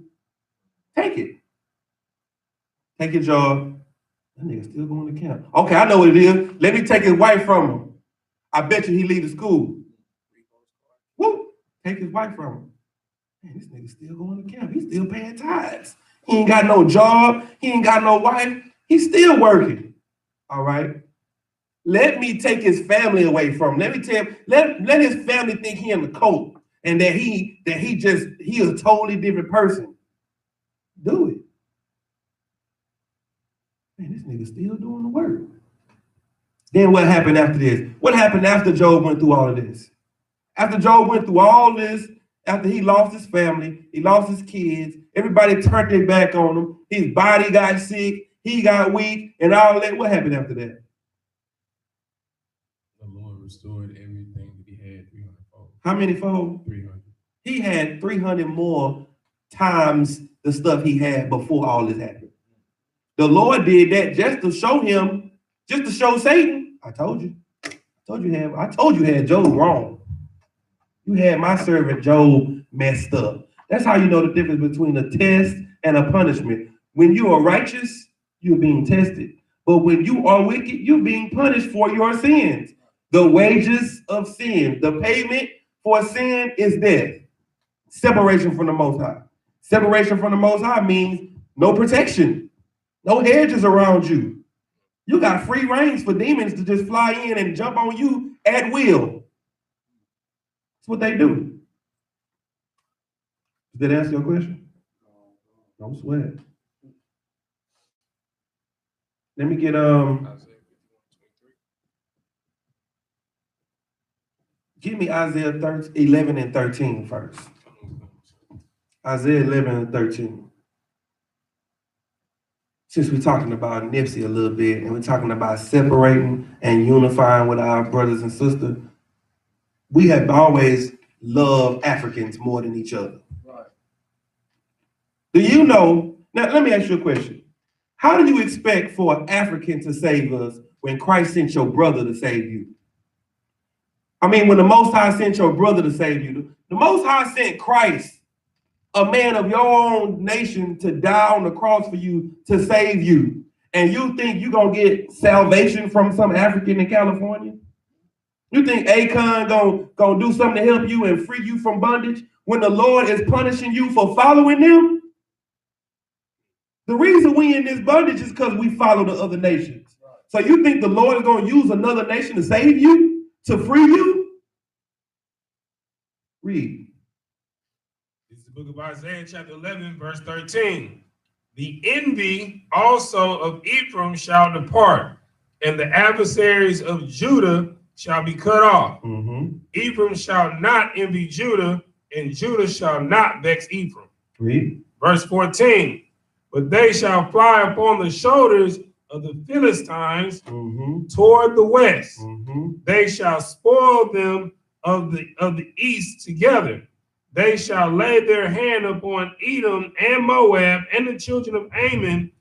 Take it. Take your job. That nigga still going to camp. Okay, I know what it is. Let me take his wife from him. I bet you he leave the school. Woo! Take his wife from him. Man, this nigga still going to camp. He's still paying tithes. He ain't got no job. He ain't got no wife. He's still working. All right? Let me take his family away from him. Let me tell him, let his family think he in the cult and that he a totally different person. Do it. Man, this nigga still doing the work. Then what happened after this? What happened after Job went through all of this? After Job went through all this, after he lost his family, he lost his kids, everybody turned their back on him, his body got sick, he got weak, and all that. What happened after that? The Lord restored everything that he had 300-fold. How many fold? 300. He had 300 more times the stuff he had before all this happened. The Lord did that just to show him, just to show Satan. I told you had Job wrong. You had my servant Job messed up. That's how you know the difference between a test and a punishment. When you are righteous, you're being tested. But when you are wicked, you're being punished for your sins. The wages of sin, the payment for sin is death. Separation from the Most High. Separation from the Most High means no protection, no hedges around you. You got free reins for demons to just fly in and jump on you at will. That's what they do. Did that answer your question? Don't sweat. Let me get give me Isaiah 11 and 13 first. Isaiah 11 and 13. Since we're talking about Nipsey a little bit and we're talking about separating and unifying with our brothers and sisters, we have always loved Africans more than each other. Right. Do you know, now let me ask you a question. How do you expect for an African to save us when Christ sent your brother to save you? I mean, when the Most High sent your brother to save you, the Most High sent Christ, a man of your own nation, to die on the cross for you, to save you. And you think you're going to get salvation from some African in California? You think Akon gonna do something to help you and free you from bondage when the Lord is punishing you for following them? The reason we in this bondage is because we follow the other nations. So you think the Lord is gonna use another nation to save you, to free you? Read. This is the book of Isaiah, chapter 11, verse 13. The envy also of Ephraim shall depart, and the adversaries of Judah shall be cut off. Ephraim shall not envy Judah, and Judah shall not vex Ephraim. Read. Verse 14. But they shall fly upon the shoulders of the Philistines toward the west. They shall spoil them of the east together. They shall lay their hand upon Edom and Moab, and the children of Ammon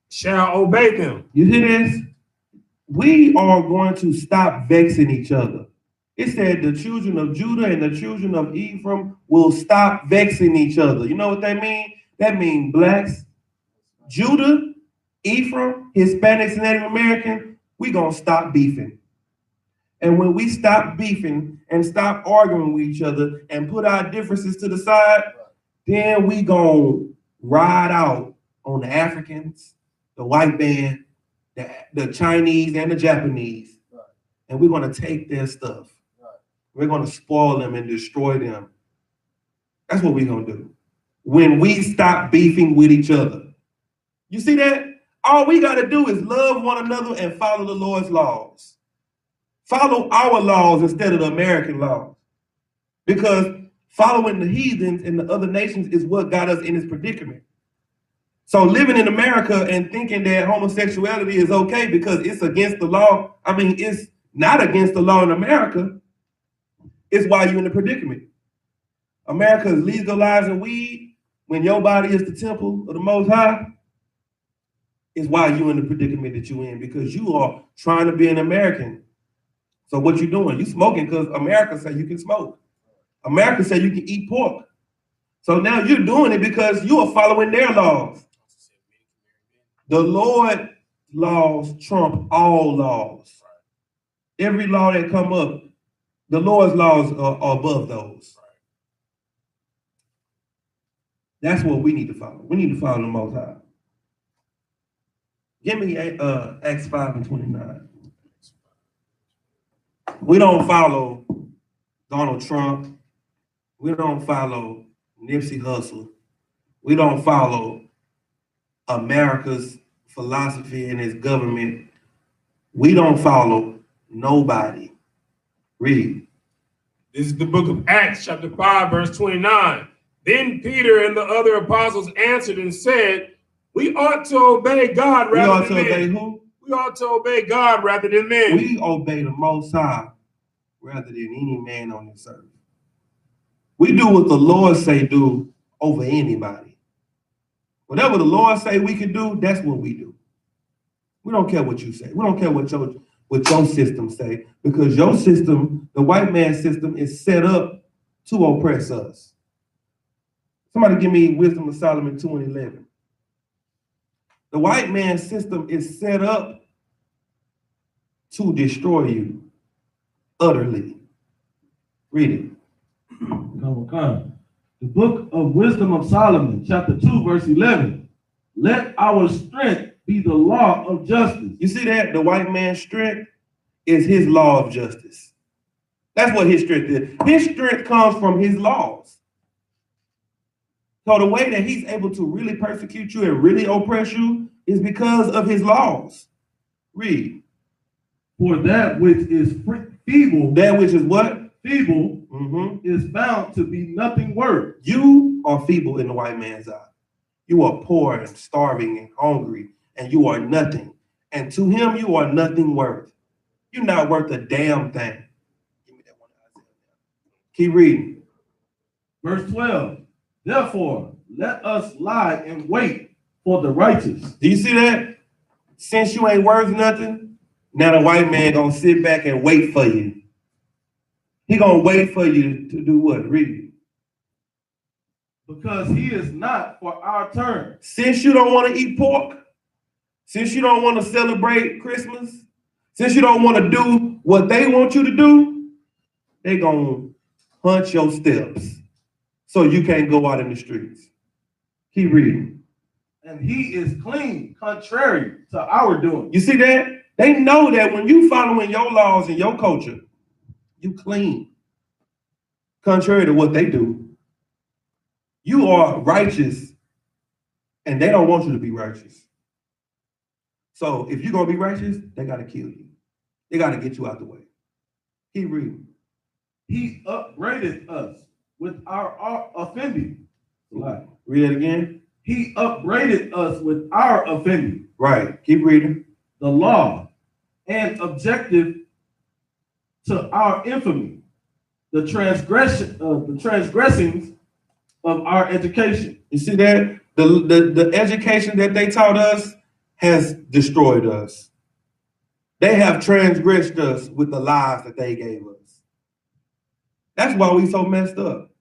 shall obey them. You hear this? We are going to stop vexing each other. It said the children of Judah and the children of Ephraim will stop vexing each other. You know what that means? That means blacks, Judah, Ephraim, Hispanics, and Native American, we gonna stop beefing. And when we stop beefing and stop arguing with each other and put our differences to the side, then we gonna ride out on the Africans, the white man, the Chinese, and the Japanese. And we're gonna take their stuff. We're gonna spoil them and destroy them. That's what we're gonna do. When we stop beefing with each other. You see that? All we gotta do is love one another and follow the Lord's laws. Follow our laws instead of the American laws. Because following the heathens and the other nations is what got us in this predicament. So living in America and thinking that homosexuality is okay because it's against the law, I mean, it's not against the law in America, it's why you're in the predicament. America is legalizing weed when your body is the temple of the Most High, is why you're in the predicament that you're in, because you are trying to be an American. So what you doing? You smoking because America say you can smoke. America say you can eat pork. So now you're doing it because you are following their laws. The Lord's laws trump all laws. Every law that come up, the Lord's laws are above those. That's what we need to follow. We need to follow the Most High. Give me Acts 5:29. We don't follow Donald Trump. We don't follow Nipsey Hussle. We don't follow America's philosophy and its government. We don't follow nobody. Read. This is the book of Acts, chapter 5, verse 29. Then Peter and the other apostles answered and said, we ought to obey God rather than men. We ought to obey who? We ought to obey God rather than men. We obey the Most High rather than any man on this earth. We do what the Lord say do over anybody. Whatever the Lord say we can do, that's what we do. We don't care what you say. We don't care what your system say, because your system, the white man's system, is set up to oppress us. Somebody give me Wisdom of Solomon 2:11. The white man's system is set up to destroy you utterly. Read it. Come. The book of Wisdom of Solomon, chapter 2, verse 11. Let our strength be the law of justice. You see that? The white man's strength is his law of justice. That's what his strength is. His strength comes from his laws. So the way that he's able to really persecute you and really oppress you is because of his laws. Read. For that which is feeble. That which is what? Feeble is found to be nothing worth. You are feeble in the white man's eye. You are poor and starving and hungry, and you are nothing. And to him, you are nothing worth. You're not worth a damn thing. Give me that one. Keep reading. Verse 12. Therefore, let us lie and wait for the righteous. Do you see that? Since you ain't worth nothing, now the white man gonna sit back and wait for you. He gonna wait for you to do what? Read it. Because he is not for our turn. Since you don't want to eat pork, since you don't want to celebrate Christmas, since you don't want to do what they want you to do, they gonna hunt your steps so you can't go out in the streets. Keep reading. And he is clean, contrary to our doing. You see that? They know that when you following your laws and your culture, you clean. Contrary to what they do. You are righteous, and they don't want you to be righteous. So if you're gonna be righteous, they gotta kill you. They gotta get you out the way. Keep reading. He upbraided us with our offending. Right. Read it again. He upbraided us with our offending. Right. Keep reading. The law and objective to our infamy, the transgressings of our education. You see that? The education that they taught us has destroyed us. They have transgressed us with the lies that they gave us. That's why we so messed up.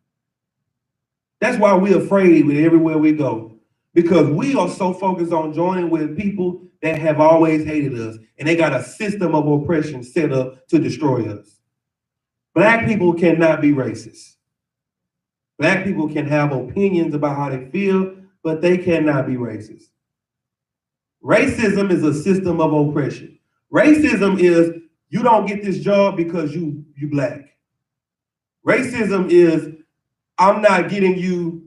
That's why we're afraid with everywhere we go. Because we are so focused on joining with people that have always hated us. And they got a system of oppression set up to destroy us. Black people cannot be racist. Black people can have opinions about how they feel, but they cannot be racist. Racism is a system of oppression. Racism is you don't get this job because you black. Racism is I'm not getting you,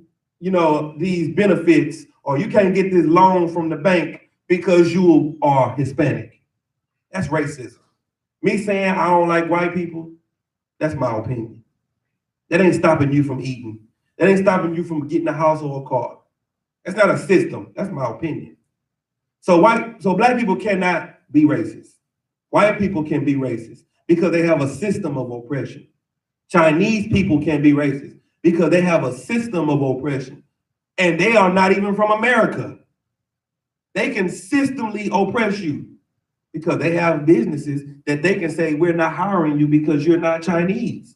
these benefits, or you can't get this loan from the bank because you are Hispanic. That's racism. Me saying I don't like white people, that's my opinion. That ain't stopping you from eating. That ain't stopping you from getting a house or a car. That's not a system. That's my opinion. So black people cannot be racist. White people can be racist because they have a system of oppression. Chinese people can be racist because they have a system of oppression. And they are not even from America. They can systemically oppress you because they have businesses that they can say, we're not hiring you because you're not Chinese.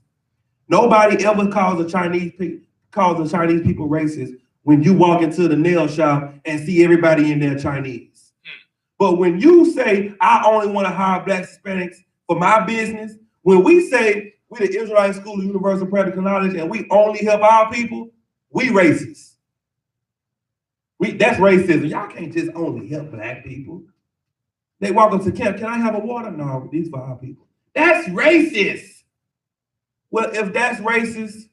Nobody ever calls the Chinese people racist when you walk into the nail shop and see everybody in there Chinese. But when you say, I only want to hire Black Hispanics for my business, when we say we're the Israelite School of Universal Practical Knowledge and we only help our people, we racist. That's racism. Y'all can't just only help Black people. They walk up to camp, can I have a water? No, these for our people. That's racist. Well, if that's racist,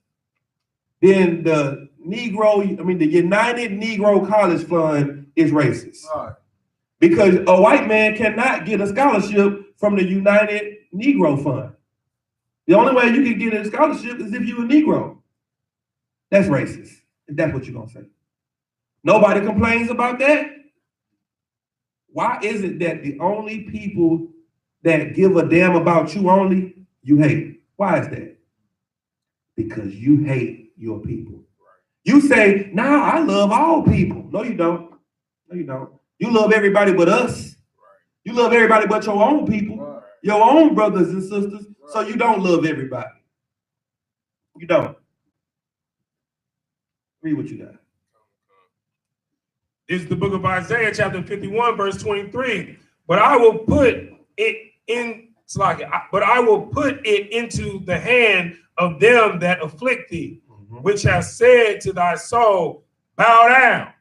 then the United Negro College Fund is racist. Right. Because a white man cannot get a scholarship from the United Negro Fund. The only way you can get a scholarship is if you're a Negro. That's racist, if that's what you're gonna say. Nobody complains about that. Why is it that the only people that give a damn about you only, you hate? Why is that? Because you hate your people. You say, nah, I love all people. No, you don't. No, you don't. You love everybody but us. You love everybody but your own people, your own brothers and sisters. So you don't love everybody. You don't. Read what you got. This is the book of Isaiah, chapter 51, verse 23. But I will put it into the hand of them that afflict thee, which has said to thy soul, bow down,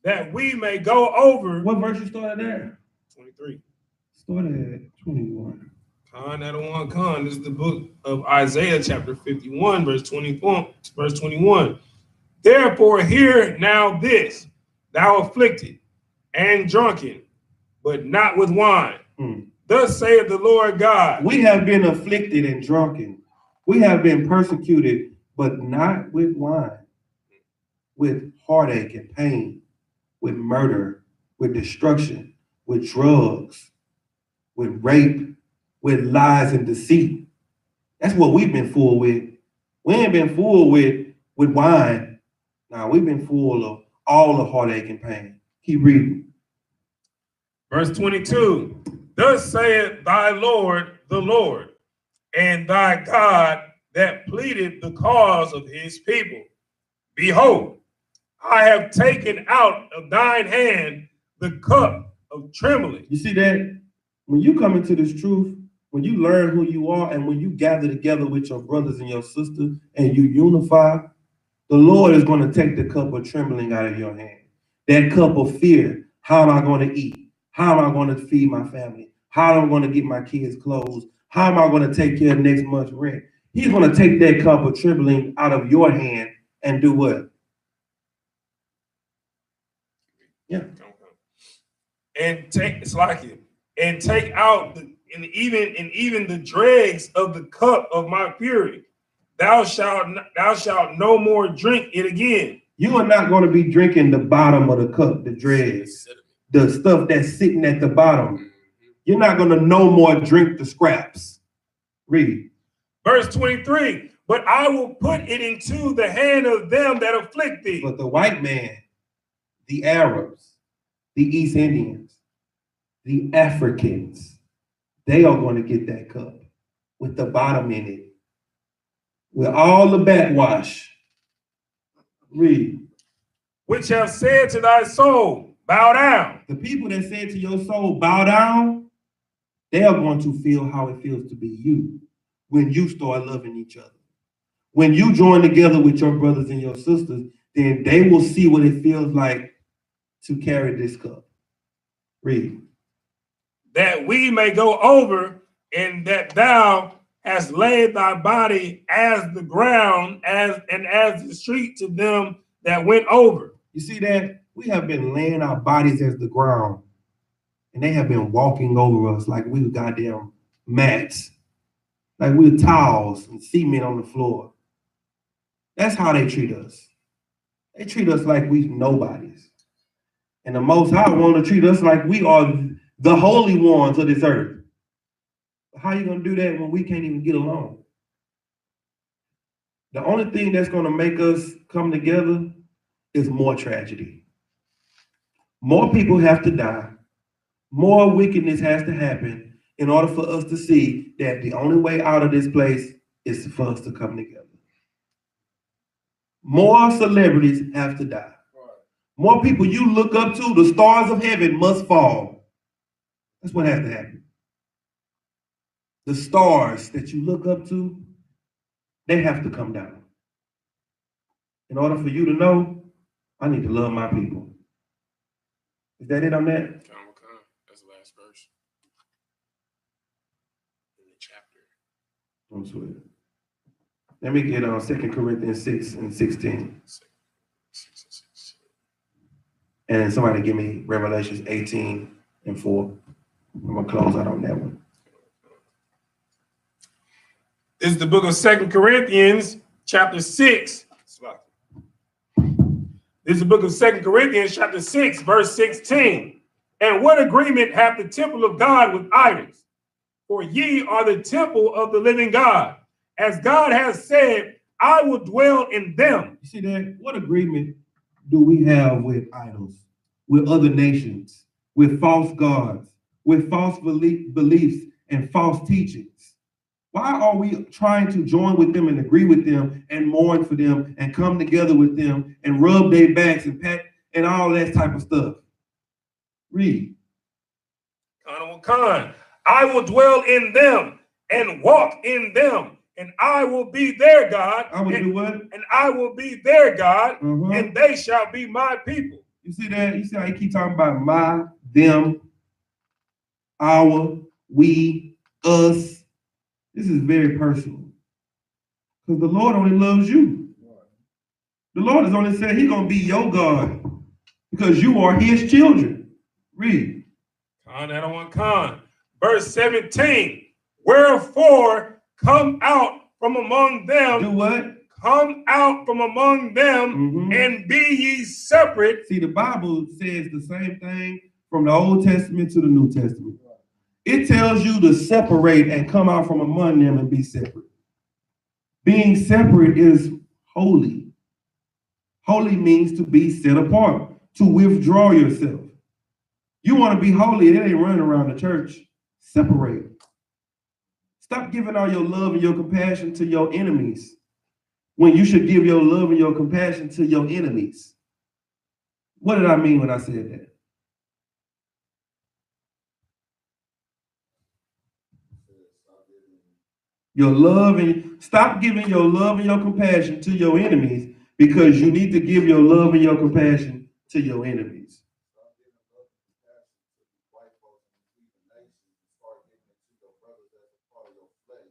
that we may go over. What verse you started there? 23. Started at 21. This is the book of Isaiah, chapter 51, verse 21. Therefore, hear now this, thou afflicted and drunken, but not with wine. Thus saith the Lord God. We have been afflicted and drunken. We have been persecuted, but not with wine, with heartache and pain, with murder, with destruction, with drugs, with rape, with lies and deceit. That's what we've been fooled with. We ain't been fooled with wine. Now we've been full of all the heartache and pain. Keep reading. Verse 22. Thus saith thy Lord, the Lord, and thy God that pleaded the cause of his people. Behold, I have taken out of thine hand the cup of trembling. You see that? When you come into this truth, When you learn who you are and when you gather together with your brothers and your sisters and you unify, the Lord is going to take the cup of trembling out of your hand. That cup of fear. How am I going to eat? How am I going to feed my family? How am I going to get my kids clothes? How am I going to take care of next month's rent? He's going to take that cup of trembling out of your hand and do what? Yeah. And take out even the dregs of the cup of my fury. Thou shalt no more drink it again. You are not going to be drinking the bottom of the cup, the dregs, the stuff that's sitting at the bottom. You're not going to no more drink the scraps. Read. Verse 23, but I will put it into the hand of them that afflict thee. But the white man, the Arabs, the East Indians, the Africans, they are going to get that cup with the bottom in it, with all the backwash. Read. Which have said to thy soul, bow down. The people that said to your soul, bow down, they are going to feel how it feels to be you when you start loving each other. When you join together with your brothers and your sisters, then they will see what it feels like to carry this cup. Read. That we may go over, and that thou hast laid thy body as the ground, as the street to them that went over. You see that? We have been laying our bodies as the ground, and they have been walking over us like we were goddamn mats, like we were towels and cement on the floor. That's how they treat us. They treat us like we nobodies. And the Most High want to treat us like we are the holy ones of this earth. How are you going to do that when we can't even get along? The only thing that's going to make us come together is more tragedy. More people have to die. More wickedness has to happen in order for us to see that the only way out of this place is for us to come together. More celebrities have to die. More people you look up to, the stars of heaven must fall. That's what has to happen. The stars that you look up to, they have to come down. In order for you to know, I need to love my people. Is that it on that? That's the last verse in the chapter. Don't sweat it. Let me get on 2 Corinthians 6 and 16. And somebody give me Revelations 18 and 4. I'm going to close out on that one. This is the book of 2 Corinthians, chapter 6. This is the book of 2 Corinthians, chapter 6, verse 16. And what agreement hath the temple of God with idols? For ye are the temple of the living God. As God has said, I will dwell in them. You see that? What agreement do we have with idols, with other nations, with false gods, with false beliefs and false teachings? Why are we trying to join with them and agree with them and mourn for them and come together with them and rub their backs and pat and all that type of stuff? Read. I will dwell in them and walk in them, and I will be their God. I will do what? And I will be their God, and they shall be my people. You see that? You see how he keep talking about my, them, our, we, us. This is very personal. Because the Lord only loves you. The Lord has only said he's going to be your God because you are his children. Read. Verse 17. Wherefore come out from among them. Do what? Come out from among them and be ye separate. See, the Bible says the same thing from the Old Testament to the New Testament. It tells you to separate and come out from among them and be separate. Being separate is holy. Holy means to be set apart, to withdraw yourself. You want to be holy, it ain't running around the church. Separate. Stop giving all your love and your compassion to your enemies when you should give your love and your compassion to your enemies. What did I mean when I said that? Your love and stop giving your love and your compassion to your enemies, because you need to give your love and your compassion to your enemies. Stop giving love and compassion to the white folks and the nations, and start giving it to your brothers as a part of your flesh.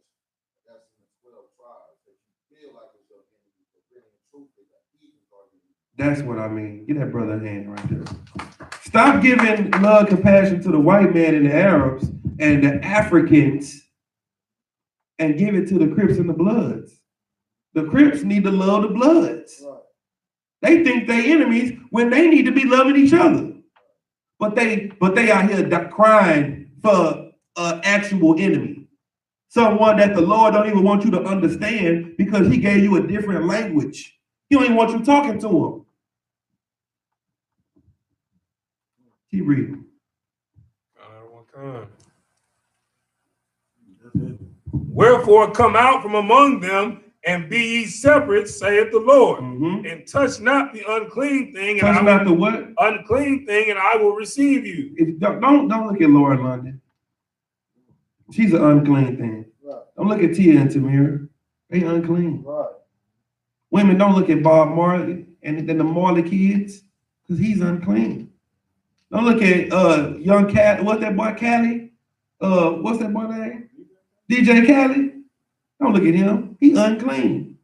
That's in the 12 tribes that you feel like it's your enemy, but really and truthfully, the heathens are your enemy. That's what I mean. Get that brother a hand right there. Stop giving love, compassion to the white man and the Arabs and the Africans, and give it to the Crips and the Bloods. The Crips need to love the Bloods. Right. They think they enemies when they need to be loving each other. But they out here crying for an actual enemy. Someone that the Lord don't even want you to understand because he gave you a different language. He don't even want you talking to him. Keep reading. Wherefore come out from among them and be ye separate, saith the Lord, and touch not the unclean thing. Touch not the what? Unclean thing, and I will receive you. Don't look at Lauren London. She's an unclean thing. Right. Don't look at Tia and Tamira. They unclean. Right. Women, don't look at Bob Marley and then the Marley kids, because he's unclean. Don't look at young Cat. What's that boy Cali? What's that boy name? DJ Cali. Don't look at him. He unclean.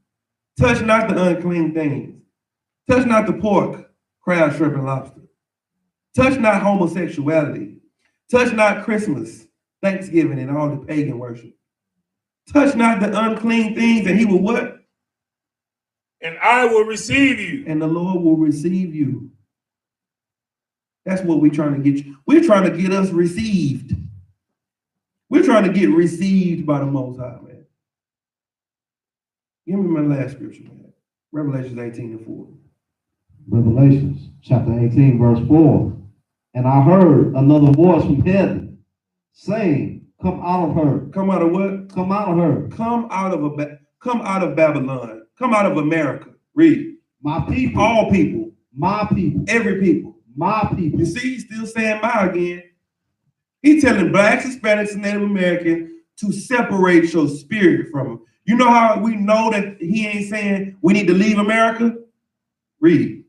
Touch not the unclean things. Touch not the pork, crab, shrimp, and lobster. Touch not homosexuality. Touch not Christmas, Thanksgiving, and all the pagan worship. Touch not the unclean things, and he will what? And I will receive you. And the Lord will receive you. That's what we're trying to get you. We're trying to get us received. We're trying to get received by the Most High, man. Give me my last scripture, man. Revelations 18:4. Revelations chapter 18, verse 4. And I heard another voice from heaven saying, come out of her. Come out of what? Come out of her. Come out of Babylon. Come out of America. Read. My people. All people. My people. Every people. My people. You see, he's still saying my again. He's telling blacks, Hispanics, and Native Americans to separate your spirit from him. You know how we know that he ain't saying we need to leave America? Read.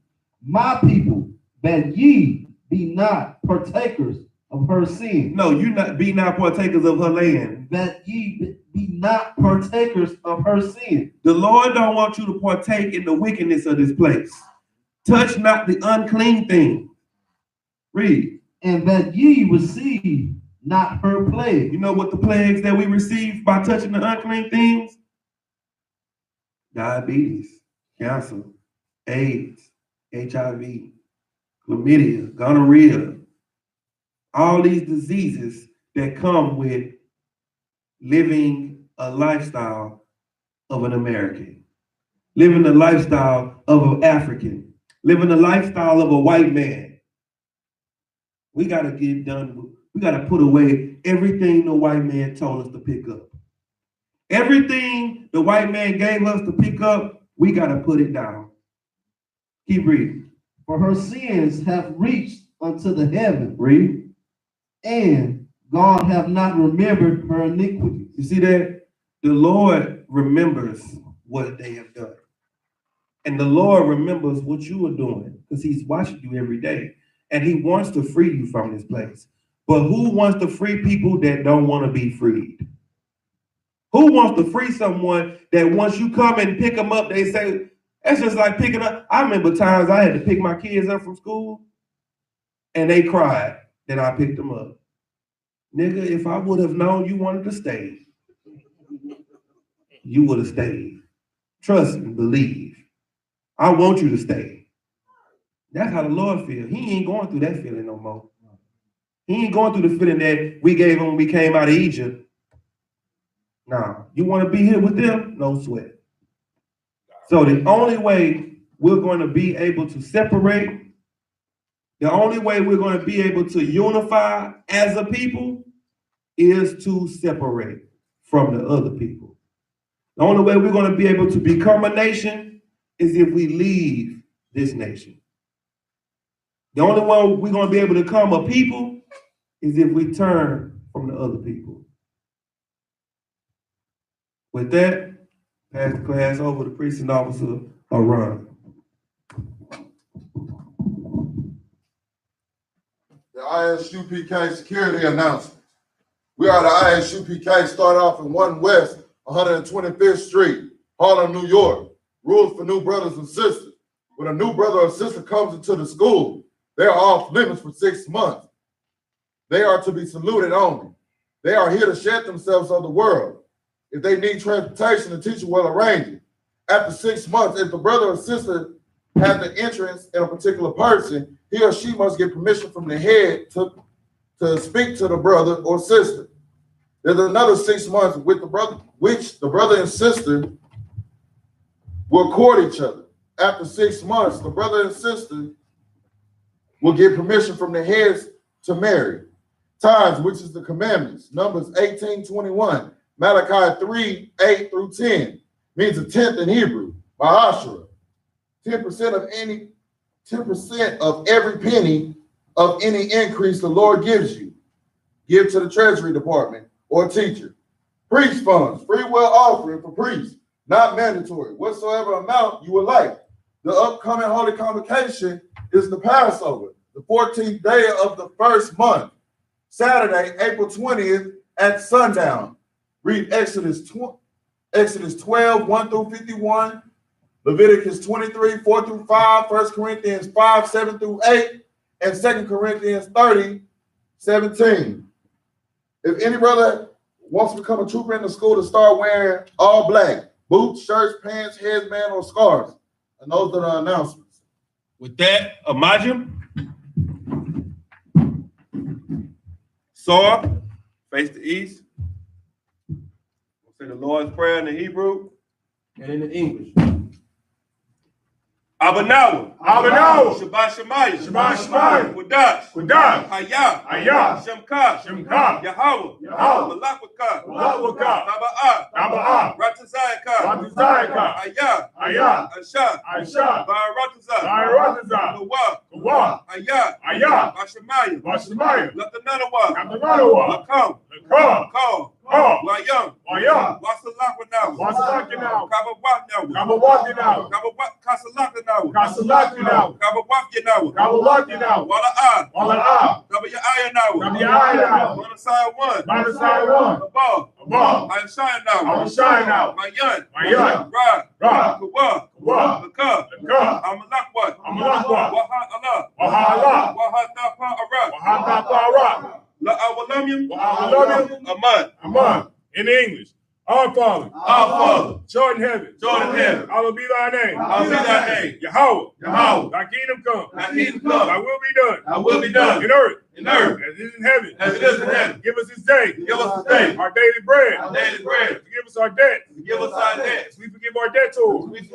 My people, that ye be not partakers of her sin. No, you be not partakers of her land. That ye be not partakers of her sin. The Lord don't want you to partake in the wickedness of this place. Touch not the unclean thing. Read. And that ye receive not her plague. You know what the plagues that we receive by touching the unclean things? Diabetes, cancer, AIDS, HIV, chlamydia, gonorrhea, all these diseases that come with living a lifestyle of an American, living the lifestyle of an African, living the lifestyle of a white man. We got to get done. We got to put away everything the white man told us to pick up. Everything the white man gave us to pick up, we got to put it down. Keep reading. For her sins have reached unto the heaven. Read. And God hath not remembered her iniquities. You see that? The Lord remembers what they have done. And the Lord remembers what you are doing because he's watching you every day. And he wants to free you from this place. But who wants to free people that don't want to be freed? Who wants to free someone that once you come and pick them up, they say, that's just like picking up. I remember times I had to pick my kids up from school and they cried that I picked them up. Nigga, if I would have known you wanted to stay, you would have stayed. Trust and believe. I want you to stay. That's how the Lord feels. He ain't going through that feeling no more. He ain't going through the feeling that we gave him when we came out of Egypt. Nah, you want to be here with them? No sweat. So the only way we're going to be able to separate, the only way we're going to be able to unify as a people is to separate from the other people. The only way we're going to be able to become a nation is if we leave this nation. The only way we're going to be able to become a people is if we turn from the other people. With that, pass the class over to Precinct Officer Ron. The I.S.U.P.K security announcement. We are the I.S.U.P.K, start off in 1 West 125th Street, Harlem, New York. Rules for new brothers and sisters. When a new brother or sister comes into the school, they are off limits for 6 months. They are to be saluted only. They are here to shed themselves on the world. If they need transportation, the teacher will arrange it. After 6 months, if the brother or sister has the interest in a particular person, he or she must get permission from the head to speak to the brother or sister. There's another 6 months with the brother, which the brother and sister will court each other. After 6 months, the brother and sister will get permission from the heads to marry. Times, which is the commandments, Numbers 18:21, Malachi 3:8-10, means a tenth in Hebrew, Ma'ashra. 10% of every penny of any increase the Lord gives you, give to the Treasury Department or teacher. Priest funds, free will offering for priests, not mandatory, whatsoever amount you would like. The upcoming holy convocation is the Passover, the 14th day of the first month, Saturday, April 20th at sundown. Read Exodus 12, 1-51, Leviticus 23, 4-5, 1 Corinthians 5, 7-8, and 2 Corinthians 30, 17. If any brother wants to become a trooper in the school, to start wearing all black, boots, shirts, pants, headband, or scarves. And those are the announcements. With that, Imagine. Soar, face the east. We'll say the Lord's Prayer in the Hebrew and in the English. Abanawa. Shabbat Shemayim. Qudash. Hayah. Shemka. Yahweh. Malakaka. Taba'ah. Ratazayaka. Ayah. Asha. Barataza. Kawa. Ayah. Bashamayim. Latananawa. Lakam. Call. Wayam. Wasalakanawa. Kabawakanawa. Kasalakanawa. Kabawakanawa. Wala'ah. Kabayayanawa. Manasai 1. Above. Ayashayanawa. Mayan. Ra. Kawa. Lakah. Amalakwat. Wahat Tapa La'awalamyam. Aman. In English. Our Father. Short in heaven. Hallowed be thy name. Yahweh. Thy kingdom come. Thy will be done. In earth. As it is in heaven. Give us this day. Our daily bread. Forgive us our debts. As we forgive our debtors. Lead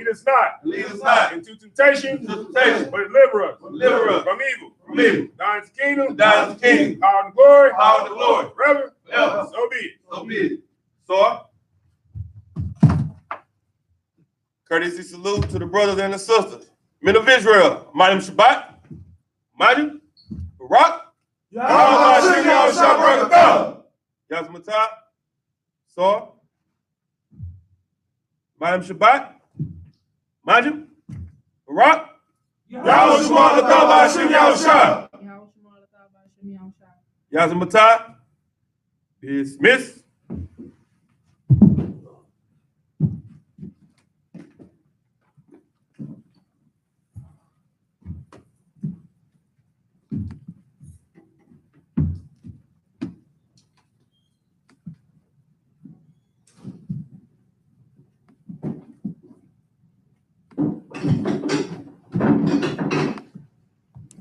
us not into temptation. But deliver us from evil. Thine is the kingdom. Power and glory. Forever. So be it. So, courtesy salute to the brothers and the sisters. Men of Israel, Madam Shabbat, Madam Barak, Yazmatah, So, Madam Shabbat, Madam Barak, Yazmatah, dismiss.